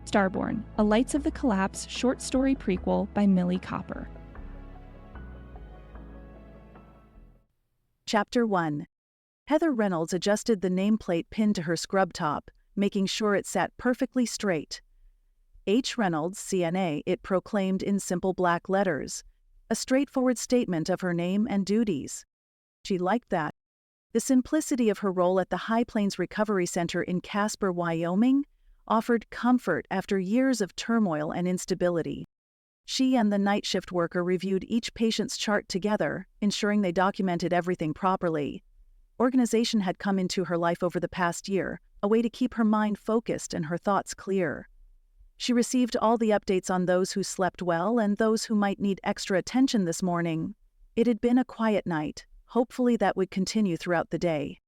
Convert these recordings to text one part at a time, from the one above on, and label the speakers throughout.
Speaker 1: Starborn, a Lights of the Collapse short story prequel by Millie Copper.
Speaker 2: Chapter 1. Heather Reynolds adjusted the nameplate pinned to her scrub top, making sure it sat perfectly straight. H. Reynolds, CNA, it proclaimed in simple black letters, a straightforward statement of her name and duties. She liked that. The simplicity of her role at the High Plains Recovery Center in Casper, Wyoming, offered comfort after years of turmoil and instability. She and the night shift worker reviewed each patient's chart together, ensuring they documented everything properly. Organization had come into her life over the past year, a way to keep her mind focused and her thoughts clear. She received all the updates on those who slept well and those who might need extra attention this morning. It had been a quiet night. Hopefully that would continue throughout the day.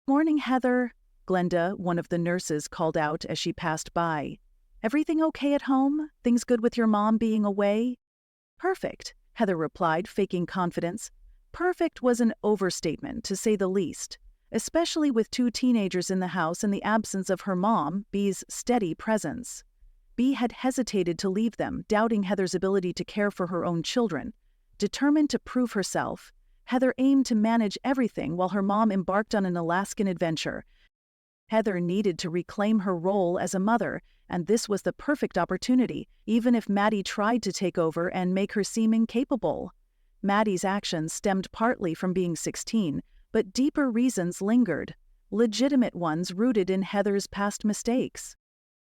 Speaker 2: "Morning, Heather," Glenda, one of the nurses, called out as she passed by. "Everything okay at home? Things good with your mom being away?" "Perfect," Heather replied, faking confidence. Perfect was an overstatement, to say the least, especially with two teenagers in the house and the absence of her mom, Bee's steady presence. Bee had hesitated to leave them, doubting Heather's ability to care for her own children. Determined to prove herself, Heather aimed to manage everything while her mom embarked on an Alaskan adventure. Heather needed to reclaim her role as a mother, and this was the perfect opportunity, even if Maddie tried to take over and make her seem incapable. Maddie's actions stemmed partly from being 16, but deeper reasons lingered, legitimate ones rooted in Heather's past mistakes.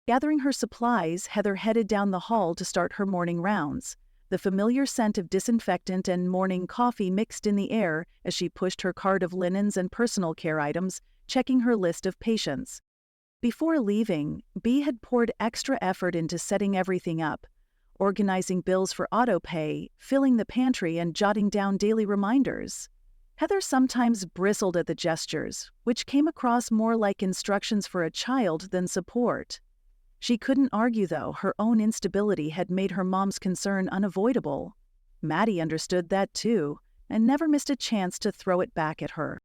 Speaker 2: Gathering her supplies, Heather headed down the hall to start her morning rounds. The familiar scent of disinfectant and morning coffee mixed in the air as she pushed her cart of linens and personal care items, checking her list of patients. Before leaving, Bee had poured extra effort into setting everything up, organizing bills for autopay, filling the pantry, and jotting down daily reminders. Heather sometimes bristled at the gestures, which came across more like instructions for a child than support. She couldn't argue, though. Her own instability had made her mom's concern unavoidable. Maddie understood that too, and never missed a chance to throw it back at her.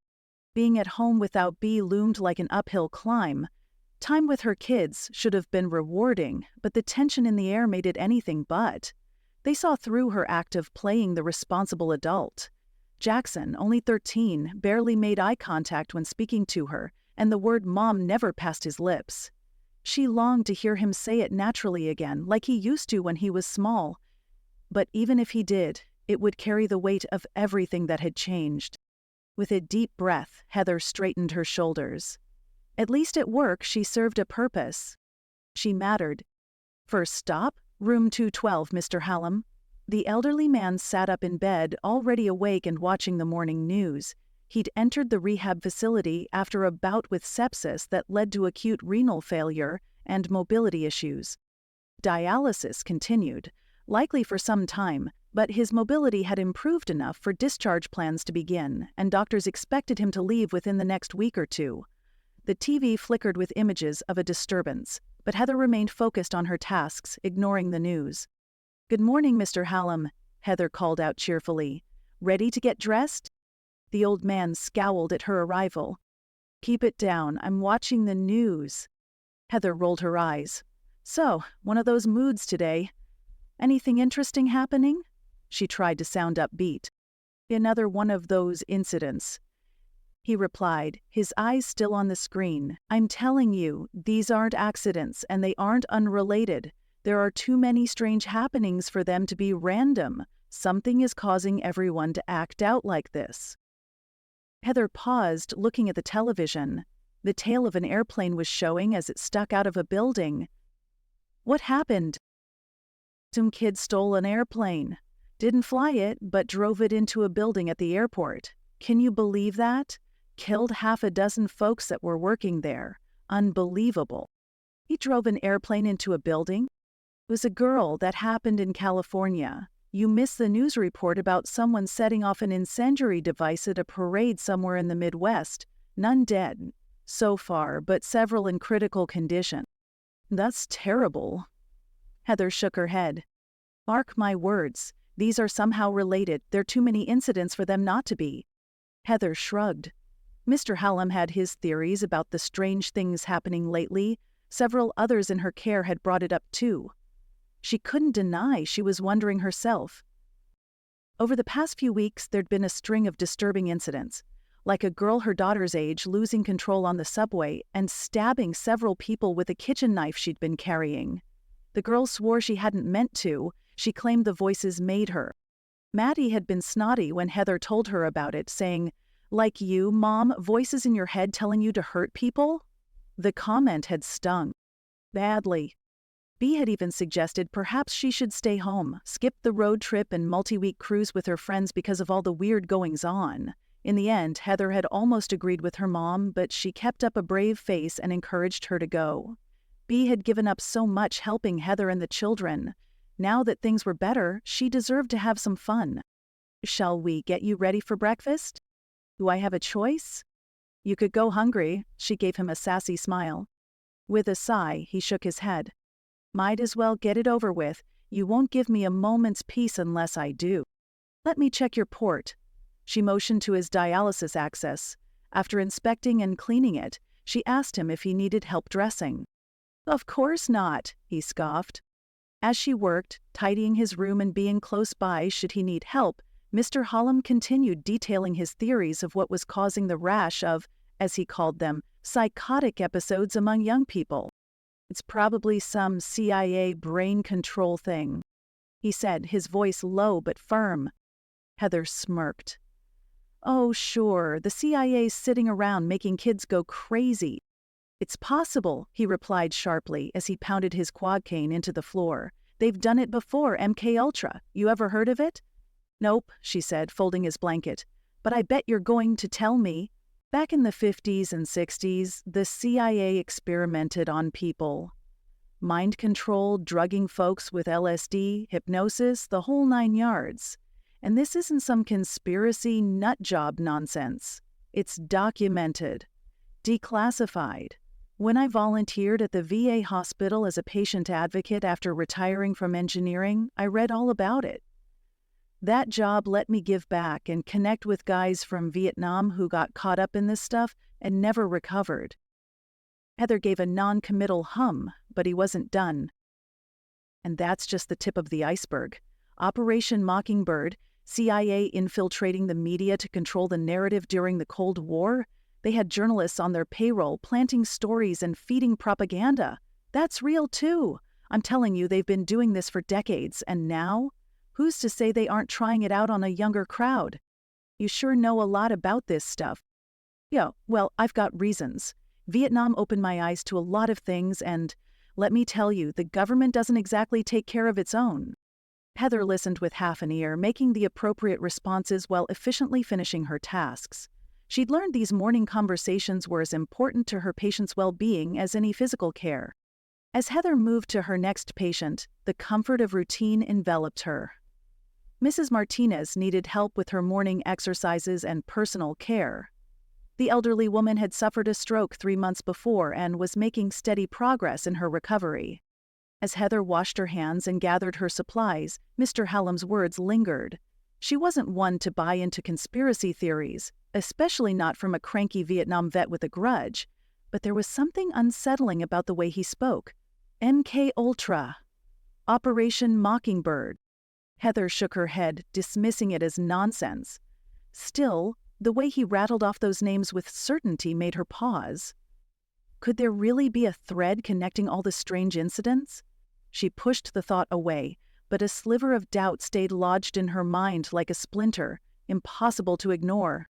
Speaker 2: Being at home without Bee loomed like an uphill climb. Time with her kids should have been rewarding, but the tension in the air made it anything but. They saw through her act of playing the responsible adult. Jackson, only 13, barely made eye contact when speaking to her, and the word mom never passed his lips. She longed to hear him say it naturally again, like he used to when he was small. But even if he did, it would carry the weight of everything that had changed. With a deep breath, Heather straightened her shoulders. At least at work, she served a purpose. She mattered. "First stop, room 212, Mr. Hallam." The elderly man sat up in bed, already awake and watching the morning news. He'd entered the rehab facility after a bout with sepsis that led to acute renal failure and mobility issues. Dialysis continued, likely for some time, but his mobility had improved enough for discharge plans to begin, and doctors expected him to leave within the next week or two. The TV flickered with images of a disturbance, but Heather remained focused on her tasks, ignoring the news. "Good morning, Mr. Hallam," Heather called out cheerfully. "Ready to get dressed?" The old man scowled at her arrival. "Keep it down, I'm watching the news." Heather rolled her eyes. "So, one of those moods today. Anything interesting happening?" She tried to sound upbeat. "Another one of those incidents," he replied, his eyes still on the screen. "I'm telling you, these aren't accidents, and they aren't unrelated. There are too many strange happenings for them to be random. Something is causing everyone to act out like this." Heather paused, looking at the television. The tail of an airplane was showing as it stuck out of a building. "What happened?" "Some kid stole an airplane. Didn't fly it, but drove it into a building at the airport. Can you believe that? Killed half a dozen folks that were working there. Unbelievable." "He drove an airplane into a building?" "It was a girl. That happened in California. You missed the news report about someone setting off an incendiary device at a parade somewhere in the Midwest. None dead so far, but several in critical condition." "That's terrible." Heather shook her head. "Mark my words, these are somehow related. There are too many incidents for them not to be." Heather shrugged. Mr. Hallam had his theories about the strange things happening lately, Several others in her care had brought it up too. She couldn't deny she was wondering herself. Over the past few weeks, there'd been a string of disturbing incidents, like a girl her daughter's age losing control on the subway and stabbing several people with a kitchen knife she'd been carrying. The girl swore she hadn't meant to. She claimed the voices made her. Maddie had been snotty when Heather told her about it, saying, "Like you, Mom, voices in your head telling you to hurt people?" The comment had stung badly. B had even suggested perhaps she should stay home, skip the road trip and multi-week cruise with her friends because of all the weird goings-on. In the end, Heather had almost agreed with her mom, but she kept up a brave face and encouraged her to go. B had given up so much helping Heather and the children. Now that things were better, she deserved to have some fun. "Shall we get you ready for breakfast? Do I have a choice?" "You could go hungry." She gave him a sassy smile. With a sigh, he shook his head. "Might as well get it over with. You won't give me a moment's peace unless I do." "Let me check your port." She motioned to his dialysis access. After inspecting and cleaning it, she asked him if he needed help dressing. "Of course not," he scoffed. As she worked, tidying his room and being close by should he need help, Mr. Hallam continued detailing his theories of what was causing the rash of, as he called them, psychotic episodes among young people. "It's probably some CIA brain control thing," he said, his voice low but firm. Heather smirked. "Oh, sure, the CIA's sitting around making kids go crazy." "It's possible," he replied sharply as he pounded his quad cane into the floor. "They've done it before, MKUltra. You ever heard of it?" "Nope," she said, folding his blanket. "But I bet you're going to tell me." Back in the 50s and 60s, the CIA experimented on people. Mind control, drugging folks with LSD, hypnosis, the whole 9 yards. And this isn't some conspiracy nutjob nonsense. It's documented, declassified. When I volunteered at the VA hospital as a patient advocate after retiring from engineering, I read all about it. That job let me give back and connect with guys from Vietnam who got caught up in this stuff and never recovered. Heather gave a non-committal hum, but he wasn't done. And that's just the tip of the iceberg. Operation Mockingbird, CIA infiltrating the media to control the narrative during the Cold War. They had journalists on their payroll planting stories and feeding propaganda. That's real too. I'm telling you, they've been doing this for decades, and now? Who's to say they aren't trying it out on a younger crowd? You sure know a lot about this stuff. Yeah, well, I've got reasons. Vietnam opened my eyes to a lot of things, and let me tell you, the government doesn't exactly take care of its own. Heather listened with half an ear, making the appropriate responses while efficiently finishing her tasks. She'd learned these morning conversations were as important to her patient's well-being as any physical care. As Heather moved to her next patient, the comfort of routine enveloped her. Mrs. Martinez needed help with her morning exercises and personal care. The elderly woman had suffered a stroke 3 months before and was making steady progress in her recovery. As Heather washed her hands and gathered her supplies, Mr. Hallam's words lingered. She wasn't one to buy into conspiracy theories, especially not from a cranky Vietnam vet with a grudge, but there was something unsettling about the way he spoke. MKUltra. Operation Mockingbird. Heather shook her head, dismissing it as nonsense. Still, the way he rattled off those names with certainty made her pause. Could there really be a thread connecting all the strange incidents? She pushed the thought away, but a sliver of doubt stayed lodged in her mind like a splinter, impossible to ignore.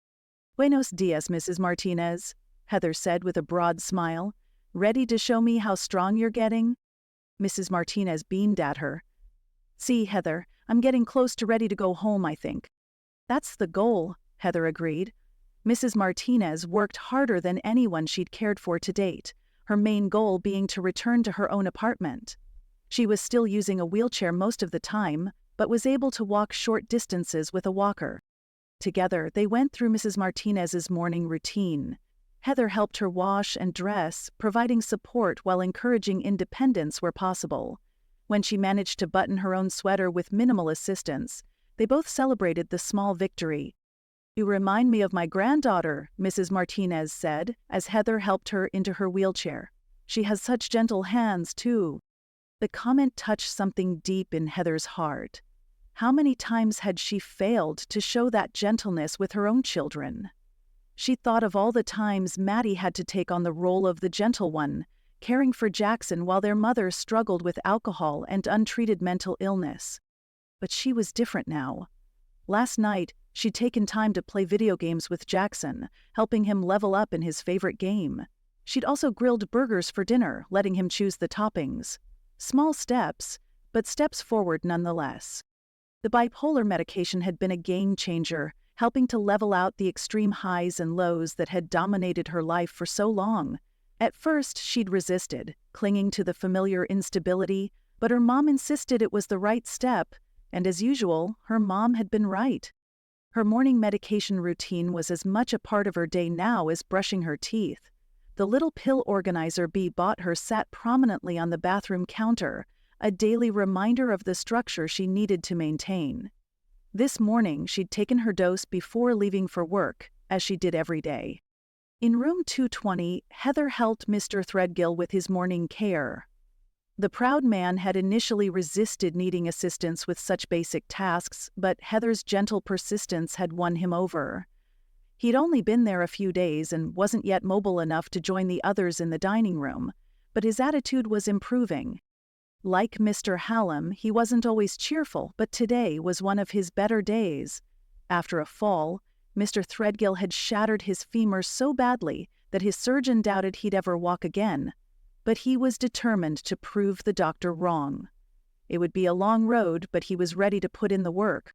Speaker 2: "Buenos dias, Mrs. Martinez," Heather said with a broad smile. "Ready to show me how strong you're getting?" Mrs. Martinez beamed at her. "See, Heather, I'm getting close to ready to go home, I think." "That's the goal," Heather agreed. Mrs. Martinez worked harder than anyone she'd cared for to date, her main goal being to return to her own apartment. She was still using a wheelchair most of the time, but was able to walk short distances with a walker. Together, they went through Mrs. Martinez's morning routine. Heather helped her wash and dress, providing support while encouraging independence where possible. When she managed to button her own sweater with minimal assistance, they both celebrated the small victory. "You remind me of my granddaughter," Mrs. Martinez said, as Heather helped her into her wheelchair. She has such gentle hands, too." The comment touched something deep in Heather's heart. How many times had she failed to show that gentleness with her own children? She thought of all the times Maddie had to take on the role of the gentle one, caring for Jackson while their mother struggled with alcohol and untreated mental illness. But she was different now. Last night, she'd taken time to play video games with Jackson, helping him level up in his favorite game. She'd also grilled burgers for dinner, letting him choose the toppings. Small steps, but steps forward nonetheless. The bipolar medication had been a game changer, helping to level out the extreme highs and lows that had dominated her life for so long. At first, she'd resisted, clinging to the familiar instability, but her mom insisted it was the right step, and as usual, her mom had been right. Her morning medication routine was as much a part of her day now as brushing her teeth. The little pill organizer Bea bought her sat prominently on the bathroom counter, a daily reminder of the structure she needed to maintain. This morning, she'd taken her dose before leaving for work, as she did every day. In room 220, Heather helped Mr. Threadgill with his morning care. The proud man had initially resisted needing assistance with such basic tasks, but Heather's gentle persistence had won him over. He'd only been there a few days and wasn't yet mobile enough to join the others in the dining room, but his attitude was improving. Like Mr. Hallam, he wasn't always cheerful, but today was one of his better days. After a fall, Mr. Threadgill had shattered his femur so badly that his surgeon doubted he'd ever walk again, but he was determined to prove the doctor wrong. It would be a long road, but he was ready to put in the work.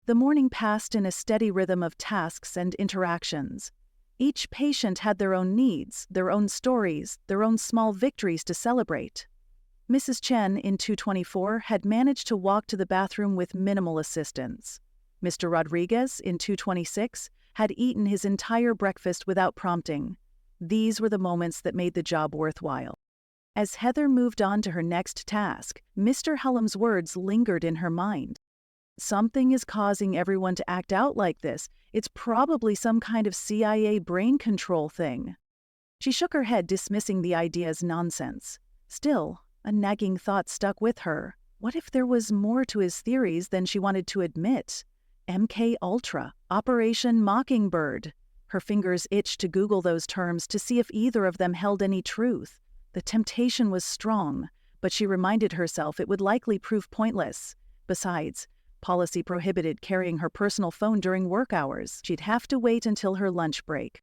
Speaker 2: The morning passed in a steady rhythm of tasks and interactions. Each patient had their own needs, their own stories, their own small victories to celebrate. Mrs. Chen, in 224, had managed to walk to the bathroom with minimal assistance. Mr. Rodriguez, in 226, had eaten his entire breakfast without prompting. These were the moments that made the job worthwhile. As Heather moved on to her next task, Mr. Hallam's words lingered in her mind. "Something is causing everyone to act out like this. It's probably some kind of CIA brain control thing." She shook her head, dismissing the idea as nonsense. Still, a nagging thought stuck with her. What if there was more to his theories than she wanted to admit? MK Ultra, Operation Mockingbird. Her fingers itched to Google those terms to see if either of them held any truth. The temptation was strong, but she reminded herself it would likely prove pointless. Besides, policy prohibited carrying her personal phone during work hours. She'd have to wait until her lunch break.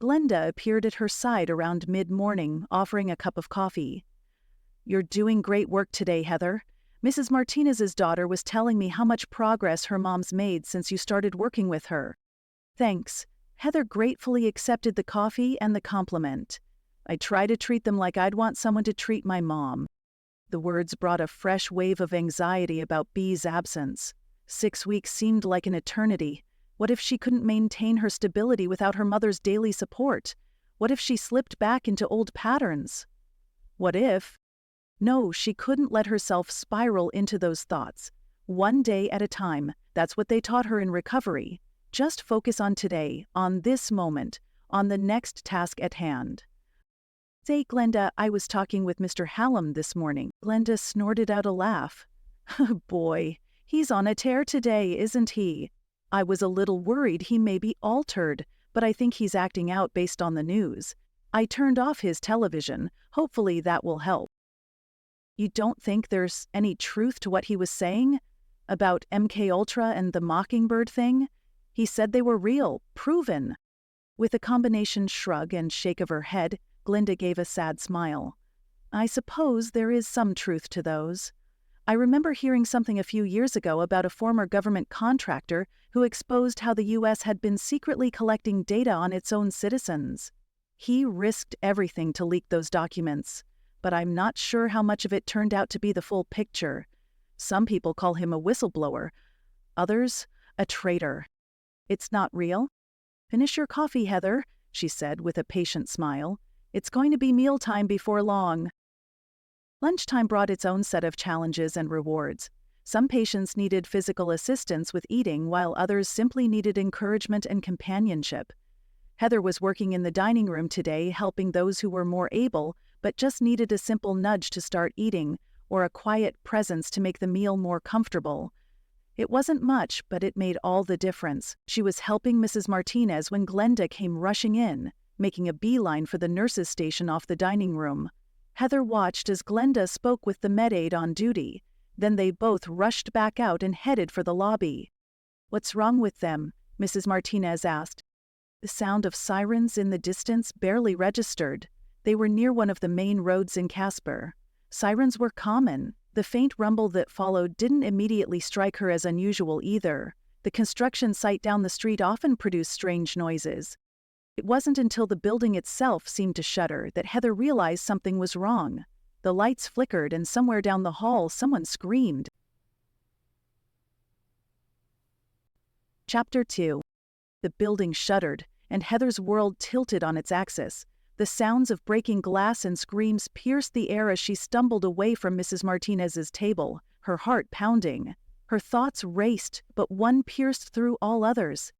Speaker 2: Glenda appeared at her side around mid-morning, offering a cup of coffee. "You're doing great work today, Heather. Mrs. Martinez's daughter was telling me how much progress her mom's made since you started working with her." "Thanks." Heather gratefully accepted the coffee and the compliment. "I try to treat them like I'd want someone to treat my mom." The words brought a fresh wave of anxiety about Bea's absence. 6 weeks seemed like an eternity. What if she couldn't maintain her stability without her mother's daily support? What if she slipped back into old patterns? What if? No, she couldn't let herself spiral into those thoughts. One day at a time, that's what they taught her in recovery. Just focus on today, on this moment, on the next task at hand. "Say, Glenda, I was talking with Mr. Hallam this morning." Glenda snorted out a laugh. "Boy, he's on a tear today, isn't he? I was a little worried he may be altered, but I think he's acting out based on the news. I turned off his television. Hopefully that will help." "You don't think there's any truth to what he was saying? About MK Ultra and the Mockingbird thing? He said they were real, proven." With a combination shrug and shake of her head, Glenda gave a sad smile. "I suppose there is some truth to those. I remember hearing something a few years ago about a former government contractor who exposed how the U.S. had been secretly collecting data on its own citizens. He risked everything to leak those documents, but I'm not sure how much of it turned out to be the full picture. Some people call him a whistleblower, others, a traitor. It's not real." "Finish your coffee, Heather," she said with a patient smile. "It's going to be mealtime before long." Lunchtime brought its own set of challenges and rewards. Some patients needed physical assistance with eating, while others simply needed encouragement and companionship. Heather was working in the dining room today, helping those who were more able, but just needed a simple nudge to start eating, or a quiet presence to make the meal more comfortable. It wasn't much, but it made all the difference. She was helping Mrs. Martinez when Glenda came rushing in, making a beeline for the nurse's station off the dining room. Heather watched as Glenda spoke with the med aide on duty. Then they both rushed back out and headed for the lobby. "What's wrong with them?" Mrs. Martinez asked. The sound of sirens in the distance barely registered. They were near one of the main roads in Casper. Sirens were common. The faint rumble that followed didn't immediately strike her as unusual either. The construction site down the street often produced strange noises. It wasn't until the building itself seemed to shudder that Heather realized something was wrong. The lights flickered, and somewhere down the hall someone screamed. Chapter 2. The building shuddered, and Heather's world tilted on its axis. The sounds of breaking glass and screams pierced the air as she stumbled away from Mrs. Martinez's table, her heart pounding. Her thoughts raced, but one pierced through all others.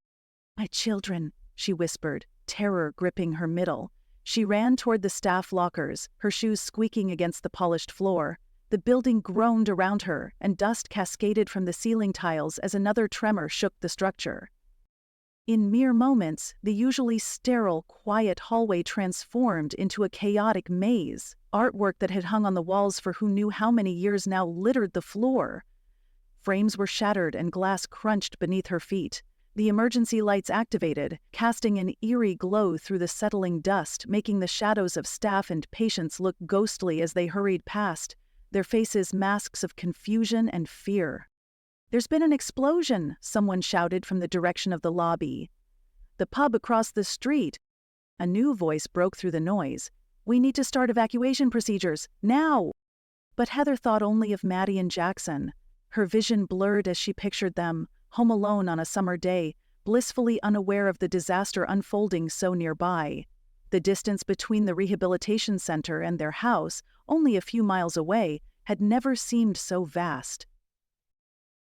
Speaker 2: "My children," she whispered, terror gripping her middle. She ran toward the staff lockers, her shoes squeaking against the polished floor. The building groaned around her, and dust cascaded from the ceiling tiles as another tremor shook the structure. In mere moments, the usually sterile, quiet hallway transformed into a chaotic maze. Artwork that had hung on the walls for who knew how many years now littered the floor. Frames were shattered and glass crunched beneath her feet. The emergency lights activated, casting an eerie glow through the settling dust, making the shadows of staff and patients look ghostly as they hurried past, their faces masks of confusion and fear. "There's been an explosion," someone shouted from the direction of the lobby. "The pub across the street." A new voice broke through the noise. "We need to start evacuation procedures, now!" But Heather thought only of Maddie and Jackson. Her vision blurred as she pictured them, home alone on a summer day, blissfully unaware of the disaster unfolding so nearby. The distance between the rehabilitation center and their house, only a few miles away, had never seemed so vast.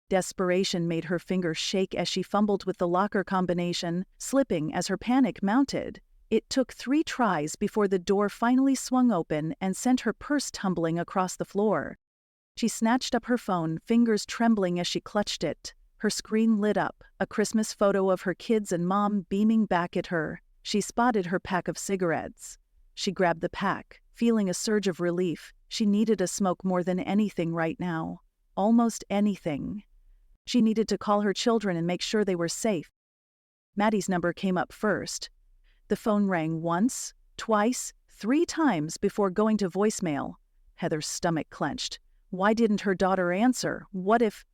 Speaker 2: Desperation made her fingers shake as she fumbled with the locker combination, slipping as her panic mounted. It took 3 tries before the door finally swung open and sent her purse tumbling across the floor. She snatched up her phone, fingers trembling as she clutched it. Her screen lit up, a Christmas photo of her kids and mom beaming back at her. She spotted her pack of cigarettes. She grabbed the pack, feeling a surge of relief. She needed a smoke more than anything right now. Almost anything. She needed to call her children and make sure they were safe. Maddie's number came up first. The phone rang once, twice, 3 times before going to voicemail. Heather's stomach clenched. Why didn't her daughter answer? What if...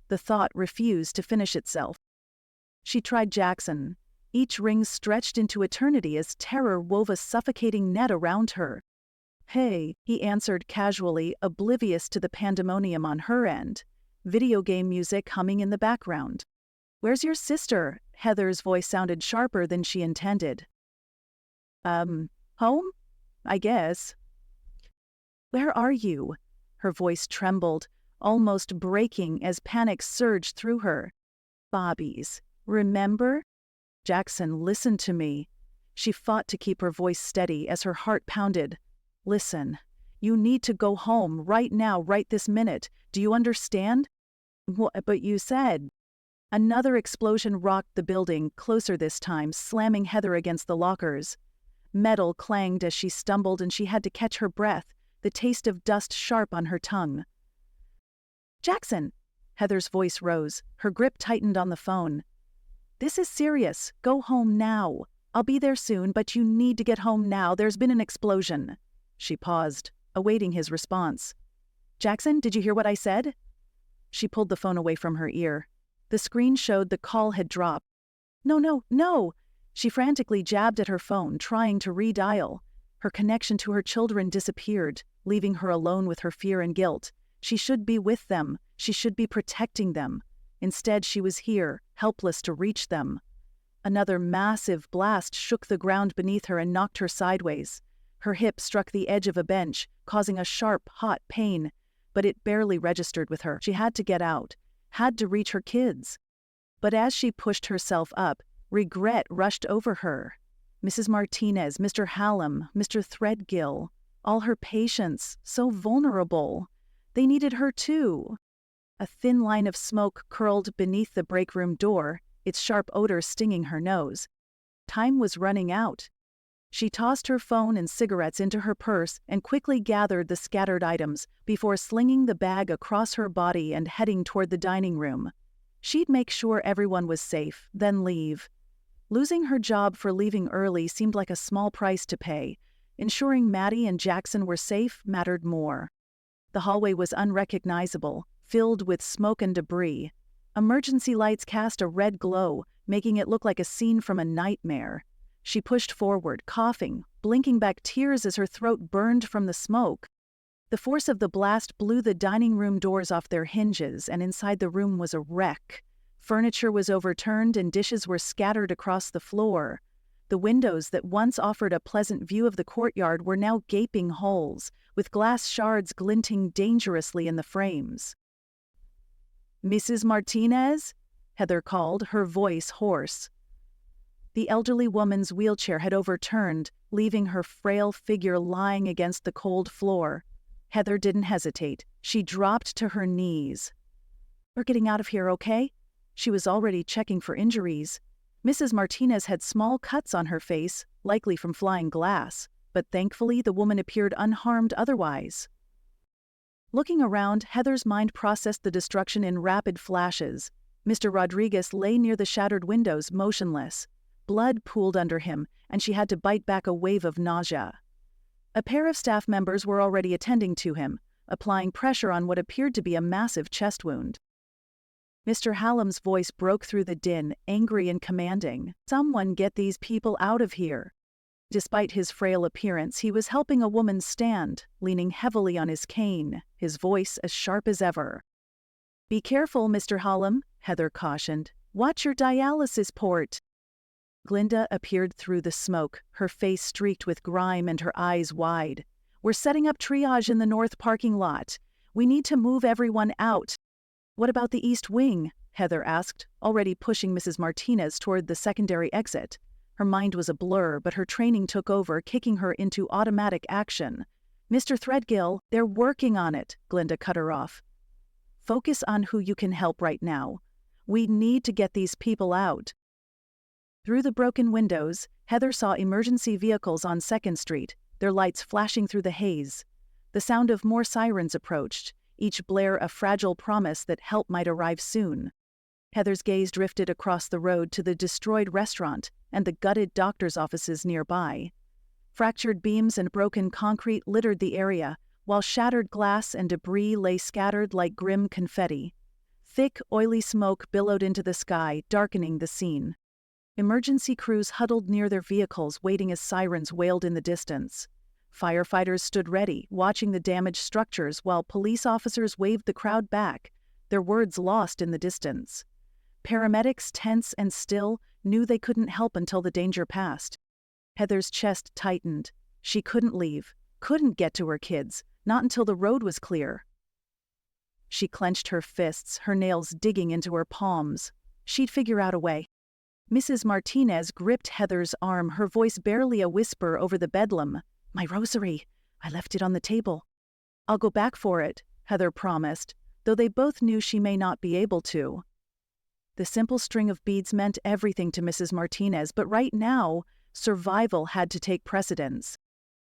Speaker 2: The thought refused to finish itself. She tried Jackson. Each ring stretched into eternity as terror wove a suffocating net around her. "Hey," he answered casually, oblivious to the pandemonium on her end. Video game music humming in the background. "Where's your sister?" Heather's voice sounded sharper than she intended. Home? I guess." "Where are you?" Her voice trembled, almost breaking as panic surged through her. "Bobby's. Remember?" "Jackson, listen to me." She fought to keep her voice steady as her heart pounded. "Listen. You need to go home right now, right this minute. Do you understand?" But you said..." Another explosion rocked the building, closer this time, slamming Heather against the lockers. Metal clanged as she stumbled, and she had to catch her breath, the taste of dust sharp on her tongue. "Jackson!" Heather's voice rose. Her grip tightened on the phone. "This is serious. Go home now. I'll be there soon, but you need to get home now. There's been an explosion." She paused, awaiting his response. "Jackson, did you hear what I said?" She pulled the phone away from her ear. The screen showed the call had dropped. No. She frantically jabbed at her phone, trying to redial. Her connection to her children disappeared, leaving her alone with her fear and guilt. She should be with them. She should be protecting them. Instead, she was here, helpless to reach them. Another massive blast shook the ground beneath her and knocked her sideways. Her hip struck the edge of a bench, causing a sharp, hot pain, but it barely registered with her. She had to get out, had to reach her kids. But as she pushed herself up, regret rushed over her. Mrs. Martinez, Mr. Hallam, Mr. Threadgill. All her patients, so vulnerable. They needed her too. A thin line of smoke curled beneath the break room door, its sharp odor stinging her nose. Time was running out. She tossed her phone and cigarettes into her purse and quickly gathered the scattered items before slinging the bag across her body and heading toward the dining room. She'd make sure everyone was safe, then leave. Losing her job for leaving early seemed like a small price to pay. Ensuring Maddie and Jackson were safe mattered more. The hallway was unrecognizable, filled with smoke and debris. Emergency lights cast a red glow, making it look like a scene from a nightmare. She pushed forward, coughing, blinking back tears as her throat burned from the smoke. The force of the blast blew the dining room doors off their hinges, and inside the room was a wreck. Furniture was overturned and dishes were scattered across the floor. The windows that once offered a pleasant view of the courtyard were now gaping holes, with glass shards glinting dangerously in the frames. "Mrs. Martinez?" Heather called, her voice hoarse. The elderly woman's wheelchair had overturned, leaving her frail figure lying against the cold floor. Heather didn't hesitate. She dropped to her knees. "We're getting out of here, okay?" She was already checking for injuries. Mrs. Martinez had small cuts on her face, likely from flying glass, but thankfully the woman appeared unharmed otherwise. Looking around, Heather's mind processed the destruction in rapid flashes. Mr. Rodriguez lay near the shattered windows, motionless. Blood pooled under him, and she had to bite back a wave of nausea. A pair of staff members were already attending to him, applying pressure on what appeared to be a massive chest wound. Mr. Hallam's voice broke through the din, angry and commanding. "Someone get these people out of here." Despite his frail appearance, he was helping a woman stand, leaning heavily on his cane, his voice as sharp as ever. "Be careful, Mr. Hallam," Heather cautioned. "Watch your dialysis port." Glinda appeared through the smoke, her face streaked with grime and her eyes wide. "We're setting up triage in the north parking lot. We need to move everyone out." "What about the east wing?" Heather asked, already pushing Mrs. Martinez toward the secondary exit. Her mind was a blur, but her training took over, kicking her into automatic action. "Mr. Threadgill, they're working on it," Glinda cut her off. "Focus on who you can help right now. We need to get these people out." Through the broken windows, Heather saw emergency vehicles on 2nd Street, their lights flashing through the haze. The sound of more sirens approached, each blare a fragile promise that help might arrive soon. Heather's gaze drifted across the road to the destroyed restaurant and the gutted doctor's offices nearby. Fractured beams and broken concrete littered the area, while shattered glass and debris lay scattered like grim confetti. Thick, oily smoke billowed into the sky, darkening the scene. Emergency crews huddled near their vehicles, waiting as sirens wailed in the distance. Firefighters stood ready, watching the damaged structures, while police officers waved the crowd back, their words lost in the distance. Paramedics, tense and still, knew they couldn't help until the danger passed. Heather's chest tightened. She couldn't leave, couldn't get to her kids, not until the road was clear. She clenched her fists, her nails digging into her palms. She'd figure out a way. Mrs. Martinez gripped Heather's arm, her voice barely a whisper over the bedlam. "My rosary. I left it on the table." "I'll go back for it," Heather promised, though they both knew she may not be able to. The simple string of beads meant everything to Mrs. Martinez, but right now, survival had to take precedence.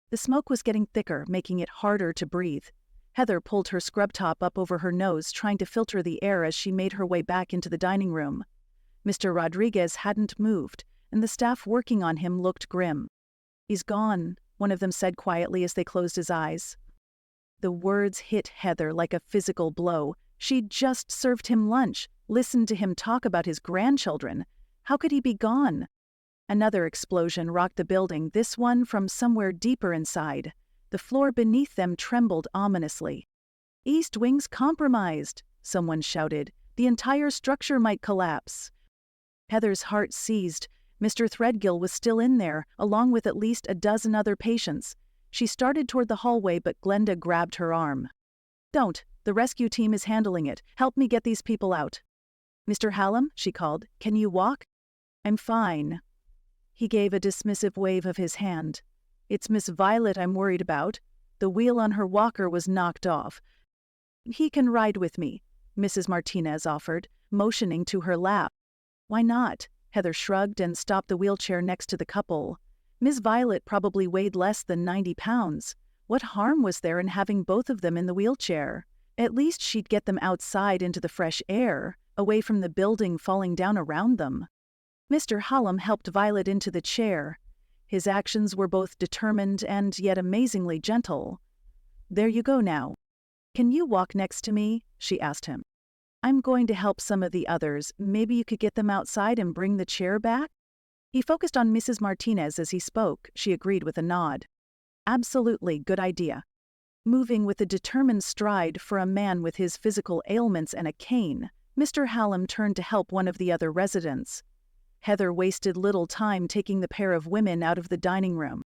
Speaker 2: The smoke was getting thicker, making it harder to breathe. Heather pulled her scrub top up over her nose, trying to filter the air as she made her way back into the dining room. Mr. Rodriguez hadn't moved, and the staff working on him looked grim. "He's gone," one of them said quietly as they closed his eyes. The words hit Heather like a physical blow. She'd just served him lunch, listened to him talk about his grandchildren. How could he be gone? Another explosion rocked the building, this one from somewhere deeper inside. The floor beneath them trembled ominously. "East wing's compromised," someone shouted. "The entire structure might collapse." Heather's heart seized. Mr. Threadgill was still in there, along with at least a dozen other patients. She started toward the hallway, but Glenda grabbed her arm. "Don't. The rescue team is handling it. Help me get these people out." "Mr. Hallam," she called, "can you walk?" "I'm fine." He gave a dismissive wave of his hand. "It's Miss Violet I'm worried about. The wheel on her walker was knocked off. "He can ride with me," Mrs. Martinez offered, motioning to her lap. "Why not?" Heather shrugged and stopped the wheelchair next to the couple. Miss Violet probably weighed less than 90 pounds. What harm was there in having both of them in the wheelchair? At least she'd get them outside into the fresh air, away from the building falling down around them. Mr. Hallam helped Violet into the chair. His actions were both determined and yet amazingly gentle. "There you go now. Can you walk next to me?" she asked him. "I'm going to help some of the others. Maybe you could get them outside and bring the chair back?" He focused on Mrs. Martinez as he spoke. She agreed with a nod. "Absolutely, good idea." Moving with a determined stride for a man with his physical ailments and a cane, Mr. Hallam turned to help one of the other residents. Heather wasted little time taking the pair of women out of the dining room.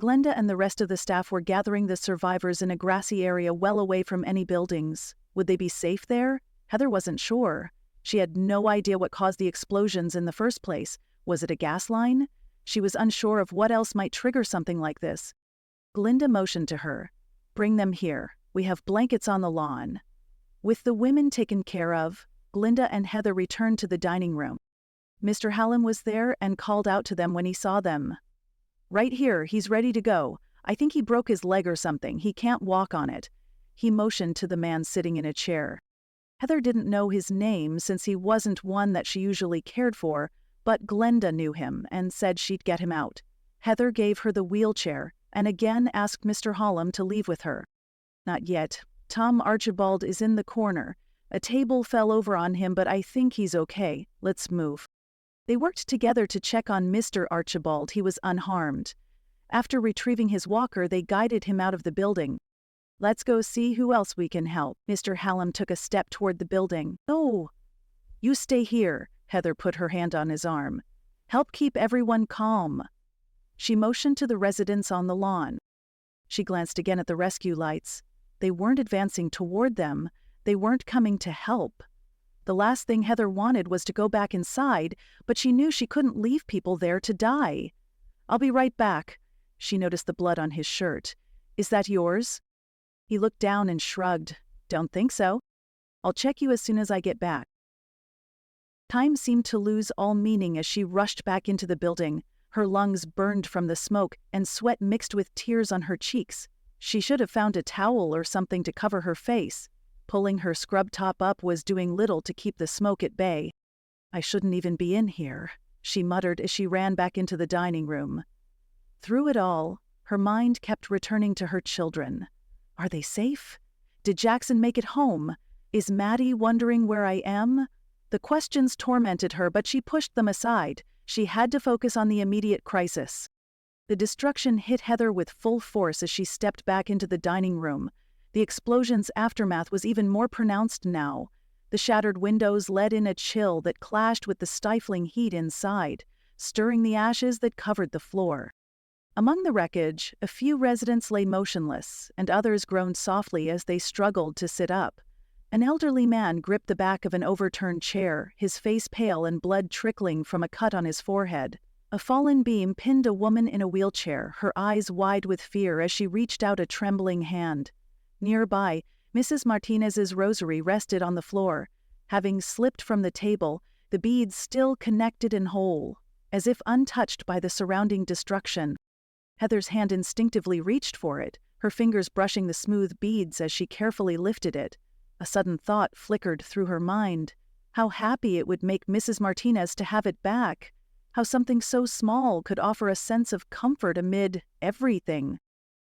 Speaker 2: Glenda and the rest of the staff were gathering the survivors in a grassy area well away from any buildings. Would they be safe there? Heather wasn't sure. She had no idea what caused the explosions in the first place. Was it a gas line? She was unsure of what else might trigger something like this. Glinda motioned to her. "Bring them here. We have blankets on the lawn." With the women taken care of, Glinda and Heather returned to the dining room. Mr. Hallam was there and called out to them when he saw them. "Right here, he's ready to go. I think he broke his leg or something. He can't walk on it." He motioned to the man sitting in a chair. Heather didn't know his name since he wasn't one that she usually cared for, but Glenda knew him and said she'd get him out. Heather gave her the wheelchair and again asked Mr. Hallam to leave with her. "Not yet. Tom Archibald is in the corner. A table fell over on him, but I think he's okay. Let's move." They worked together to check on Mr. Archibald. He was unharmed. After retrieving his walker, they guided him out of the building. "Let's go see who else we can help." Mr. Hallam took a step toward the building. "Oh, you stay here." Heather put her hand on his arm. "Help keep everyone calm." She motioned to the residents on the lawn. She glanced again at the rescue lights. They weren't advancing toward them. They weren't coming to help. The last thing Heather wanted was to go back inside, but she knew she couldn't leave people there to die. "I'll be right back." She noticed the blood on his shirt. "Is that yours?" He looked down and shrugged. "Don't think so. I'll check you as soon as I get back." Time seemed to lose all meaning as she rushed back into the building. Her lungs burned from the smoke, and sweat mixed with tears on her cheeks. She should have found a towel or something to cover her face. Pulling her scrub top up was doing little to keep the smoke at bay. "I shouldn't even be in here," she muttered as she ran back into the dining room. Through it all, her mind kept returning to her children. Are they safe? Did Jackson make it home? Is Maddie wondering where I am? The questions tormented her, but she pushed them aside. She had to focus on the immediate crisis. The destruction hit Heather with full force as she stepped back into the dining room. The explosion's aftermath was even more pronounced now. The shattered windows let in a chill that clashed with the stifling heat inside, stirring the ashes that covered the floor. Among the wreckage, a few residents lay motionless, and others groaned softly as they struggled to sit up. An elderly man gripped the back of an overturned chair, his face pale and blood trickling from a cut on his forehead. A fallen beam pinned a woman in a wheelchair, her eyes wide with fear as she reached out a trembling hand. Nearby, Mrs. Martinez's rosary rested on the floor. Having slipped from the table, the beads still connected and whole, as if untouched by the surrounding destruction. Heather's hand instinctively reached for it, her fingers brushing the smooth beads as she carefully lifted it. A sudden thought flickered through her mind. How happy it would make Mrs. Martinez to have it back. How something so small could offer a sense of comfort amid everything.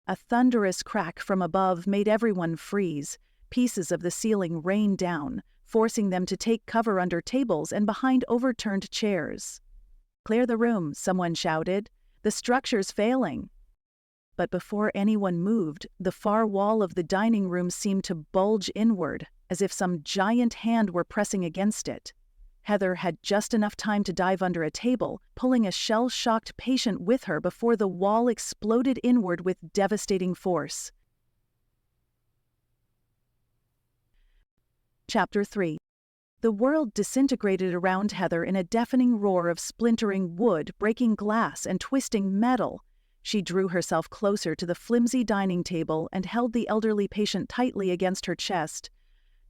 Speaker 2: A thunderous crack from above made everyone freeze. Pieces of the ceiling rained down, forcing them to take cover under tables and behind overturned chairs. "Clear the room," someone shouted. "The structure's failing." But before anyone moved, the far wall of the dining room seemed to bulge inward, as if some giant hand were pressing against it. Heather had just enough time to dive under a table, pulling a shell-shocked patient with her before the wall exploded inward with devastating force. Chapter 3. The world disintegrated around Heather in a deafening roar of splintering wood, breaking glass, and twisting metal. She drew herself closer to the flimsy dining table and held the elderly patient tightly against her chest.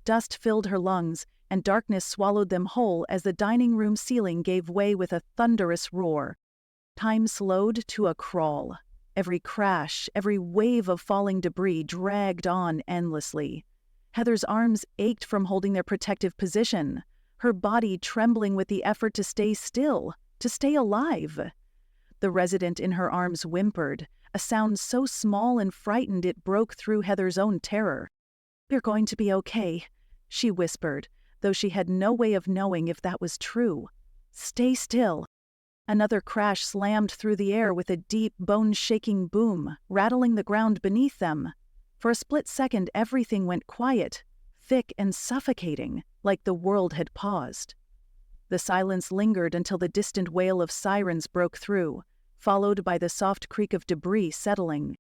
Speaker 2: Dust filled her lungs, and darkness swallowed them whole as the dining room ceiling gave way with a thunderous roar. Time slowed to a crawl. Every crash, every wave of falling debris dragged on endlessly. Heather's arms ached from holding their protective position, her body trembling with the effort to stay still, to stay alive. The resident in her arms whimpered, a sound so small and frightened it broke through Heather's own terror. "You're going to be okay," she whispered, though she had no way of knowing if that was true. "Stay still." Another crash slammed through the air with a deep, bone-shaking boom, rattling the ground beneath them. For a split second, everything went quiet, thick and suffocating, like the world had paused. The silence lingered until the distant wail of sirens broke through, followed by the soft creak of debris settling.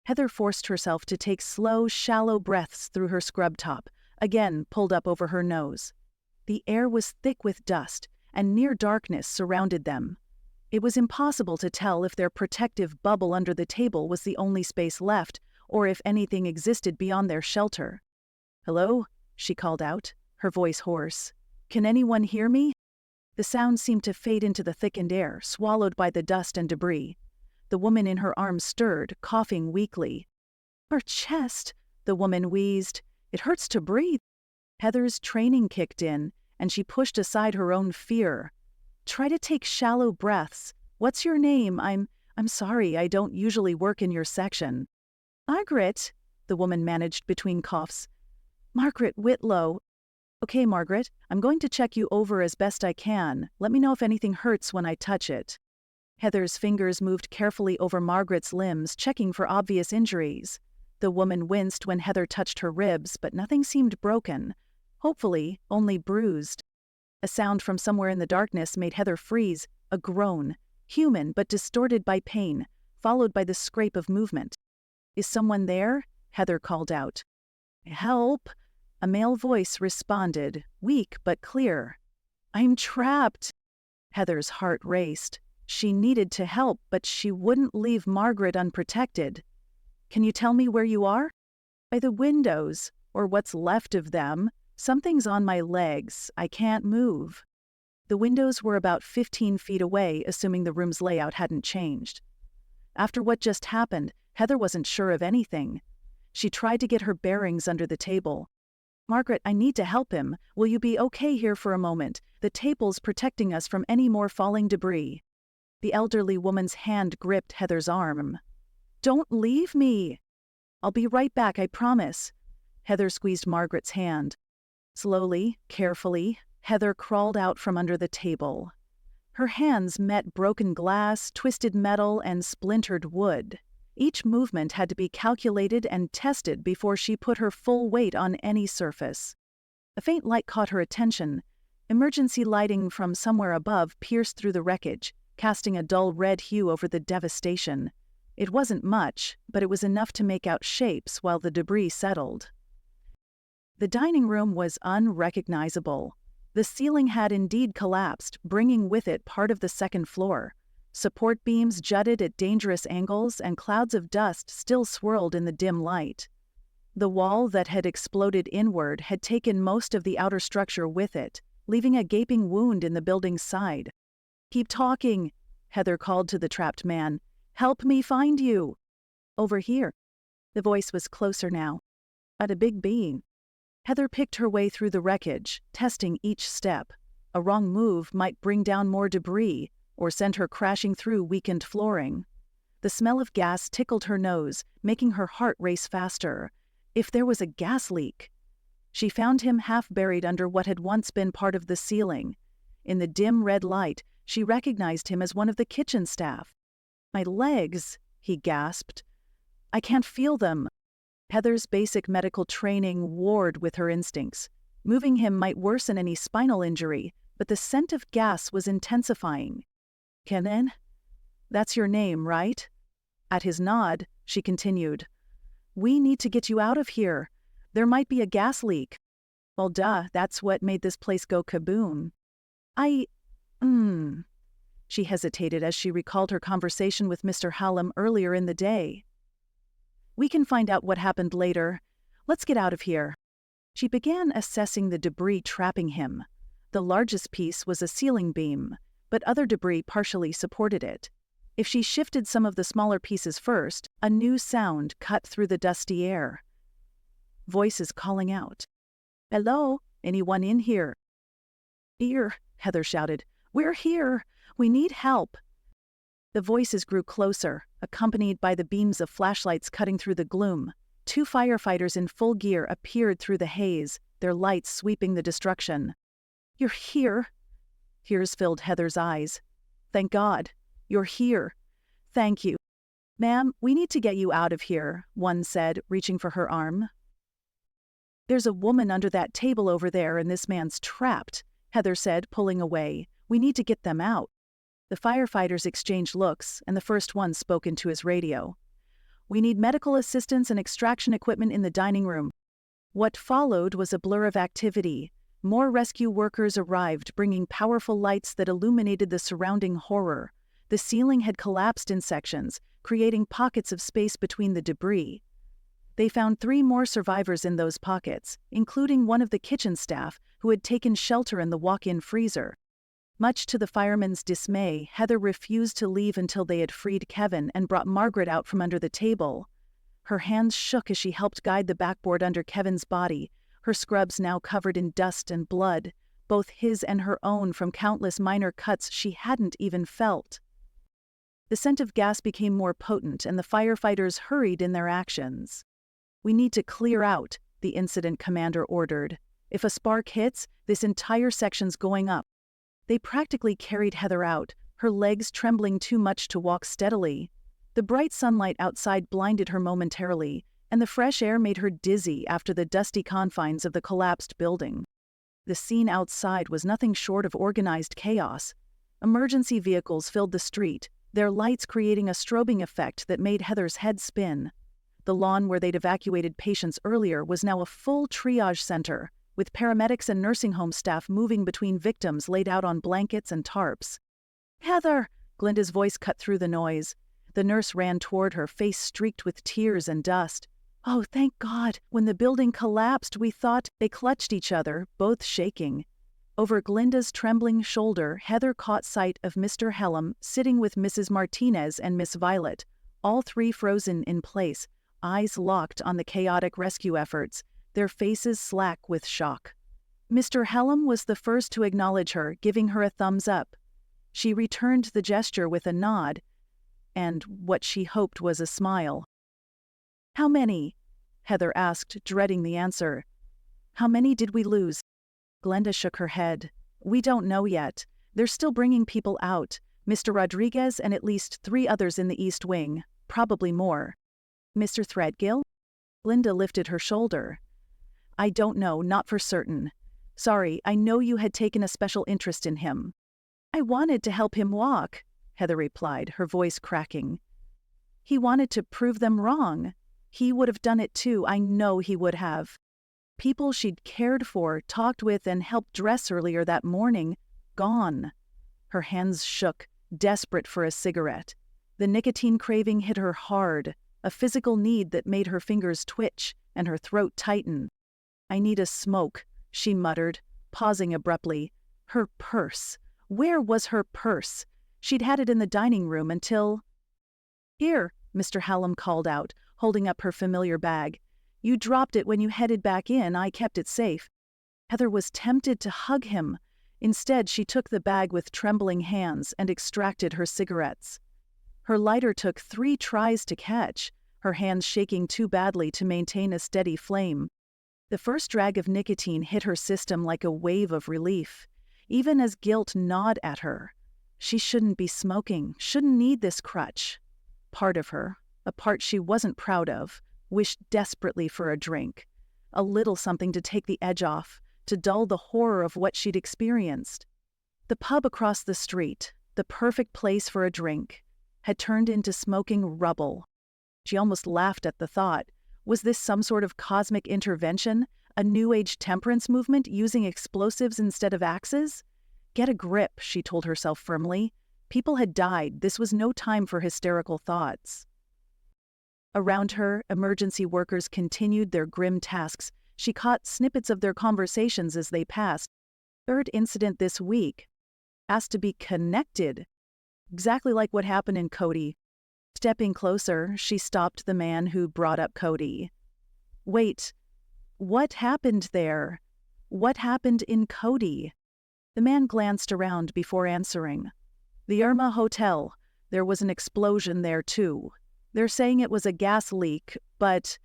Speaker 2: Heather forced herself to take slow, shallow breaths through her scrub top, again pulled up over her nose. The air was thick with dust, and near darkness surrounded them. It was impossible to tell if their protective bubble under the table was the only space left, or if anything existed beyond their shelter. "Hello?" she called out, her voice hoarse. "Can anyone hear me?" The sound seemed to fade into the thickened air, swallowed by the dust and debris. The woman in her arms stirred, coughing weakly. "Her chest," the woman wheezed. "It hurts to breathe." Heather's training kicked in, and she pushed aside her own fear. "Try to take shallow breaths. What's your name? I'm sorry, I don't usually work in your section." "Margaret," the woman managed between coughs. "Margaret Whitlow." "Okay, Margaret, I'm going to check you over as best I can. Let me know if anything hurts when I touch it." Heather's fingers moved carefully over Margaret's limbs, checking for obvious injuries. The woman winced when Heather touched her ribs, but nothing seemed broken. Hopefully, only bruised. A sound from somewhere in the darkness made Heather freeze, a groan, human but distorted by pain, followed by the scrape of movement. "Is someone there?" Heather called out. "Help!" A male voice responded, weak but clear. "I'm trapped." Heather's heart raced. She needed to help, but she wouldn't leave Margaret unprotected. "Can you tell me where you are?" "By the windows, or what's left of them. Something's on my legs. I can't move." The windows were about 15 feet away, assuming the room's layout hadn't changed. After what just happened, Heather wasn't sure of anything. She tried to get her bearings under the table. "Margaret, I need to help him. Will you be okay here for a moment? The table's protecting us from any more falling debris." The elderly woman's hand gripped Heather's arm. "Don't leave me." "I'll be right back, I promise." Heather squeezed Margaret's hand. Slowly, carefully, Heather crawled out from under the table. Her hands met broken glass, twisted metal, and splintered wood. Each movement had to be calculated and tested before she put her full weight on any surface. A faint light caught her attention. Emergency lighting from somewhere above pierced through the wreckage, casting a dull red hue over the devastation. It wasn't much, but it was enough to make out shapes while the debris settled. The dining room was unrecognizable. The ceiling had indeed collapsed, bringing with it part of the second floor. Support beams jutted at dangerous angles, and clouds of dust still swirled in the dim light. The wall that had exploded inward had taken most of the outer structure with it, leaving a gaping wound in the building's side. "Keep talking," Heather called to the trapped man. "Help me find you." "Over here." The voice was closer now. "At a big being." Heather picked her way through the wreckage, testing each step. A wrong move might bring down more debris, or send her crashing through weakened flooring. The smell of gas tickled her nose, making her heart race faster. If there was a gas leak. She found him half buried under what had once been part of the ceiling. In the dim red light, she recognized him as one of the kitchen staff. "My legs," he gasped. "I can't feel them." Heather's basic medical training warred with her instincts. Moving him might worsen any spinal injury, but the scent of gas was intensifying. "Kenan? That's your name, right?" At his nod, she continued. "We need to get you out of here. There might be a gas leak." "Well, duh, that's what made this place go kaboom." She hesitated as she recalled her conversation with Mr. Hallam earlier in the day. "We can find out what happened later. Let's get out of here." She began assessing the debris trapping him. The largest piece was a ceiling beam, but other debris partially supported it. If she shifted some of the smaller pieces first, a new sound cut through the dusty air. Voices calling out. "Hello? Anyone in here?" "Here," Heather shouted. "We're here. We need help." The voices grew closer, accompanied by the beams of flashlights cutting through the gloom. 2 firefighters in full gear appeared through the haze, their lights sweeping the destruction. "You're here." Tears filled Heather's eyes. "Thank God. You're here. Thank you." "Ma'am, we need to get you out of here," one said, reaching for her arm. "There's a woman under that table over there and this man's trapped," Heather said, pulling away. "We need to get them out." The firefighters exchanged looks, and the first one spoke into his radio. "We need medical assistance and extraction equipment in the dining room." What followed was a blur of activity. More rescue workers arrived, bringing powerful lights that illuminated the surrounding horror. The ceiling had collapsed in sections, creating pockets of space between the debris. They found 3 more survivors in those pockets, including one of the kitchen staff who had taken shelter in the walk-in freezer. Much to the firemen's dismay, Heather refused to leave until they had freed Kevin and brought Margaret out from under the table. Her hands shook as she helped guide the backboard under Kevin's body, her scrubs now covered in dust and blood, both his and her own from countless minor cuts she hadn't even felt. The scent of gas became more potent, and the firefighters hurried in their actions. "We need to clear out," the incident commander ordered. "If a spark hits, this entire section's going up." They practically carried Heather out, her legs trembling too much to walk steadily. The bright sunlight outside blinded her momentarily, and the fresh air made her dizzy after the dusty confines of the collapsed building. The scene outside was nothing short of organized chaos. Emergency vehicles filled the street, their lights creating a strobing effect that made Heather's head spin. The lawn where they'd evacuated patients earlier was now a full triage center, with paramedics and nursing home staff moving between victims laid out on blankets and tarps. "Heather!" Glinda's voice cut through the noise. The nurse ran toward her, face streaked with tears and dust. "Oh, thank God! When the building collapsed, we thought..." They clutched each other, both shaking. Over Glinda's trembling shoulder, Heather caught sight of Mr. Hallam sitting with Mrs. Martinez and Miss Violet, all 3 frozen in place, eyes locked on the chaotic rescue efforts, their faces slack with shock. Mr. Hallam was the first to acknowledge her, giving her a thumbs up. She returned the gesture with a nod, and what she hoped was a smile. "How many?" Heather asked, dreading the answer. "How many did we lose?" Glenda shook her head. "We don't know yet. They're still bringing people out. Mr. Rodriguez and at least 3 others in the East Wing, probably more." "Mr. Threadgill?" Glenda lifted her shoulder. "I don't know, not for certain. Sorry, I know you had taken a special interest in him." "I wanted to help him walk," Heather replied, her voice cracking. "He wanted to prove them wrong. He would have done it too, I know he would have." People she'd cared for, talked with, and helped dress earlier that morning, gone. Her hands shook, desperate for a cigarette. The nicotine craving hit her hard, a physical need that made her fingers twitch and her throat tighten. "I need a smoke," she muttered, pausing abruptly. Her purse. Where was her purse? She'd had it in the dining room until... "Here," Mr. Hallam called out, holding up her familiar bag. "You dropped it when you headed back in. I kept it safe." Heather was tempted to hug him. Instead, she took the bag with trembling hands and extracted her cigarettes. Her lighter took 3 tries to catch, her hands shaking too badly to maintain a steady flame. The first drag of nicotine hit her system like a wave of relief, even as guilt gnawed at her. She shouldn't be smoking, shouldn't need this crutch. Part of her, a part she wasn't proud of, wished desperately for a drink. A little something to take the edge off, to dull the horror of what she'd experienced. The pub across the street, the perfect place for a drink, had turned into smoking rubble. She almost laughed at the thought. Was this some sort of cosmic intervention? A New Age temperance movement using explosives instead of axes? Get a grip, she told herself firmly. People had died. This was no time for hysterical thoughts. Around her, emergency workers continued their grim tasks. She caught snippets of their conversations as they passed. Third incident this week. Asked to be connected. Exactly like what happened in Cody. Stepping closer, she stopped the man who brought up Cody. Wait, what happened there? What happened in Cody? The man glanced around before answering. The Irma Hotel. There was an explosion there too. They're saying it was a gas leak, but...